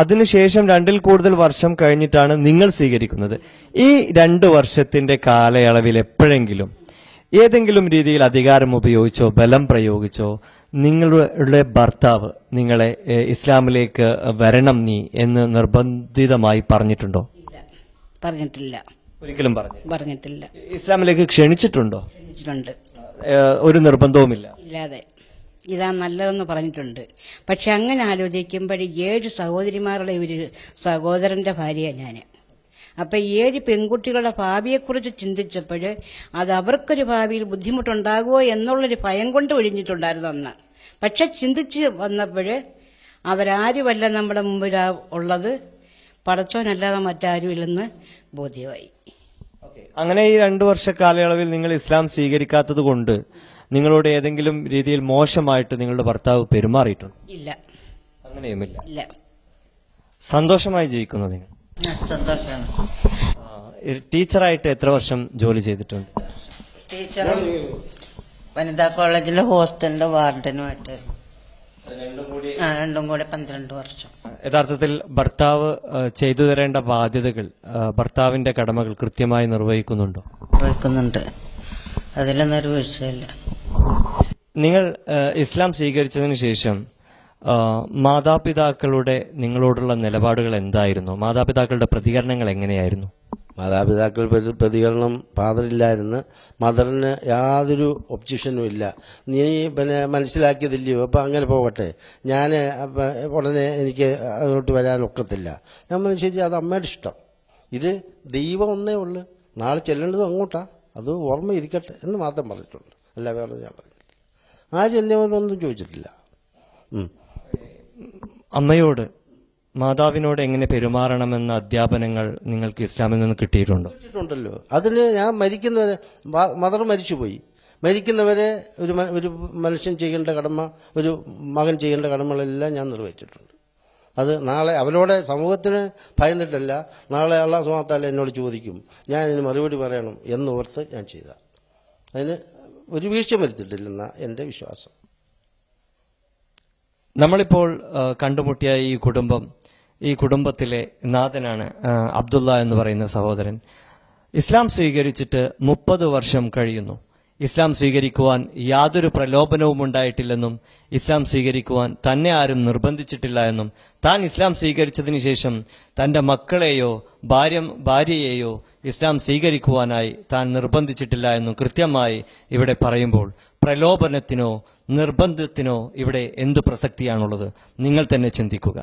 അതിനുശേഷം 2 കൂടുതൽ വർഷം കഴിഞ്ഞിട്ടാണ് നിങ്ങൾ സ്വീകരിക്കുന്നത്. ഈ 2 വർഷത്തിന്റെ കാലയളവിൽ എപ്പോഴെങ്കിലും ഏതെങ്കിലും രീതിയിൽ അധികാരം ഉപയോഗിച്ചോ ബലം പ്രയോഗിച്ചോ നിങ്ങളുടെ ഭർത്താവ് നിങ്ങളെ ഇസ്ലാമിലേക്ക് വരണം നീ എന്ന് നിർബന്ധിതമായി പറഞ്ഞിട്ടുണ്ടോ? ഇല്ല, പറഞ്ഞിട്ടില്ല. ഒരിക്കലും പറഞ്ഞിട്ടില്ല. ഇസ്ലാമിലേക്ക് ക്ഷണിച്ചിട്ടുണ്ടോ? ക്ഷണിച്ചിട്ടുണ്ട്. ഒരു നിർബന്ധവുമില്ല. ഇല്ലാതെ ഇതാ നല്ലതെന്ന് പറഞ്ഞിട്ടുണ്ട്. പക്ഷെ അങ്ങനെ ആലോചിക്കുമ്പോൾ 7 സഹോദരിമാരുടെ ഒരു സഹോദരന്റെ ഭാര്യയാണ് ഞാൻ. അപ്പൊ 7 പെൺകുട്ടികളുടെ ഭാവിയെക്കുറിച്ച് ചിന്തിച്ചപ്പോൾ അത് അവർക്കൊരു ഭാവിയിൽ ബുദ്ധിമുട്ടുണ്ടാകുമോ എന്നുള്ളൊരു ഭയം കൊണ്ട് ഒഴിഞ്ഞിട്ടുണ്ടായിരുന്നു അന്ന്. പക്ഷെ ചിന്തിച്ച് വന്നപ്പോൾ അവരാരുമല്ല നമ്മുടെ മുമ്പിൽ ഉള്ളത്, പടച്ചോനല്ലാതെ മറ്റാരുമില്ലെന്ന് ബോധ്യമായി. അങ്ങനെ ഈ 2 വർഷ കാലയളവിൽ നിങ്ങൾ ഇസ്ലാം സ്വീകരിക്കാത്തത് കൊണ്ട് നിങ്ങളോട് ഏതെങ്കിലും രീതിയിൽ മോശമായിട്ട് നിങ്ങളുടെ ഭർത്താവ് പെരുമാറിയിട്ടുണ്ട്? ഇല്ല, അങ്ങനെയുമില്ല. ഇല്ല. സന്തോഷമായി ജീവിക്കുന്നു നിങ്ങൾ? സന്തോഷമാണ്. ടീച്ചറായിട്ട് എത്ര വർഷം ജോലി ചെയ്തിട്ടുണ്ട്? ടീച്ചർ വനിതാ കോളേജിലെ ഹോസ്റ്റലിന്റെ വാർഡനുമായിട്ടായിരുന്നു. രണ്ടും കൂടെ 12 വർഷം. യഥാർത്ഥത്തിൽ ഭർത്താവ് ചെയ്തു തരേണ്ട ബാധ്യതകൾ, ഭർത്താവിന്റെ കടമകൾ കൃത്യമായി നിർവഹിക്കുന്നുണ്ടോ? നിർവഹിക്കുന്നുണ്ട്, അതിലൊന്നും ഒരു വീഴ്ചയില്ല. നിങ്ങൾ ഇസ്ലാം സ്വീകരിച്ചതിന് ശേഷം മാതാപിതാക്കളുടെ നിങ്ങളോടുള്ള നിലപാടുകൾ എന്തായിരുന്നു? മാതാപിതാക്കളുടെ പ്രതികരണങ്ങൾ എങ്ങനെയായിരുന്നു? മാതാപിതാക്കൾ പ്രതികരണം ഫാദറില്ലായിരുന്നു. മദറിന് യാതൊരു ഒബ്ജക്ഷനും ഇല്ല. നീ പിന്നെ മനസ്സിലാക്കിയതില്ലയോ, അപ്പം അങ്ങനെ പോകട്ടെ, ഞാൻ ഉടനെ എനിക്ക് അങ്ങോട്ട് വരാനൊക്കത്തില്ല. ഞാൻ പറഞ്ഞു ശരി, അത് അമ്മയുടെ ഇഷ്ടം, ഇത് ദൈവം ഒന്നേ ഉള്ളു, നാളെ ചെല്ലേണ്ടതും അങ്ങോട്ടാ, അത് ഓർമ്മയിരിക്കട്ടെ എന്ന് മാത്രം പറഞ്ഞിട്ടുള്ളൂ. അല്ല വേറെ ഞാൻ പറഞ്ഞിട്ടില്ല. ആരും എന്നെ ഒന്നും ചോദിച്ചിട്ടില്ല. അമ്മയോട്, മാതാവിനോട് എങ്ങനെ പെരുമാറണമെന്ന അധ്യാപനങ്ങൾ നിങ്ങൾക്ക് ഇസ്ലാമിൽ നിന്ന് കിട്ടിയിട്ടുണ്ടോ? കിട്ടിയിട്ടുണ്ടല്ലോ. അതിന് ഞാൻ മരിക്കുന്നവരെ, മദർ മരിച്ചുപോയി, മരിക്കുന്നവരെ ഒരു മനുഷ്യൻ ചെയ്യേണ്ട കടമ, ഒരു മകൻ ചെയ്യേണ്ട കടമകളെല്ലാം ഞാൻ നിർവഹിച്ചിട്ടുണ്ട്. അത് നാളെ അവരോടെ സമൂഹത്തിന് ഭയന്നിട്ടല്ല, നാളെ അല്ലാഹു സുബ്ഹാനഹു വ തആല എന്നോട് ചോദിക്കും, ഞാൻ ഇതിന് മറുപടി പറയണം എന്നോർത്ത് ഞാൻ ചെയ്ത. അതിന് ഒരു വീഴ്ച വരുത്തിയിട്ടില്ലെന്ന എൻ്റെ വിശ്വാസം. നമ്മളിപ്പോൾ കണ്ടുമുട്ടിയ ഈ കുടുംബത്തിലെ നാഥനാണ് അബ്ദുള്ള എന്ന് പറയുന്ന സഹോദരൻ. ഇസ്ലാം സ്വീകരിച്ചിട്ട് 30 വർഷം കഴിയുന്നു. ഇസ്ലാം സ്വീകരിക്കുവാൻ യാതൊരു പ്രലോഭനവും ഉണ്ടായിട്ടില്ലെന്നും ഇസ്ലാം സ്വീകരിക്കുവാൻ തന്നെ ആരും നിർബന്ധിച്ചിട്ടില്ല എന്നും താൻ ഇസ്ലാം സ്വീകരിച്ചതിന് ശേഷം തന്റെ മക്കളെയോ ഭാര്യയെയോ ഇസ്ലാം സ്വീകരിക്കുവാനായി താൻ നിർബന്ധിച്ചിട്ടില്ല എന്നും കൃത്യമായി ഇവിടെ പറയുമ്പോൾ പ്രലോഭനത്തിനോ നിർബന്ധത്തിനോ ഇവിടെ എന്തു പ്രസക്തിയാണുള്ളത്? നിങ്ങൾ തന്നെ ചിന്തിക്കുക.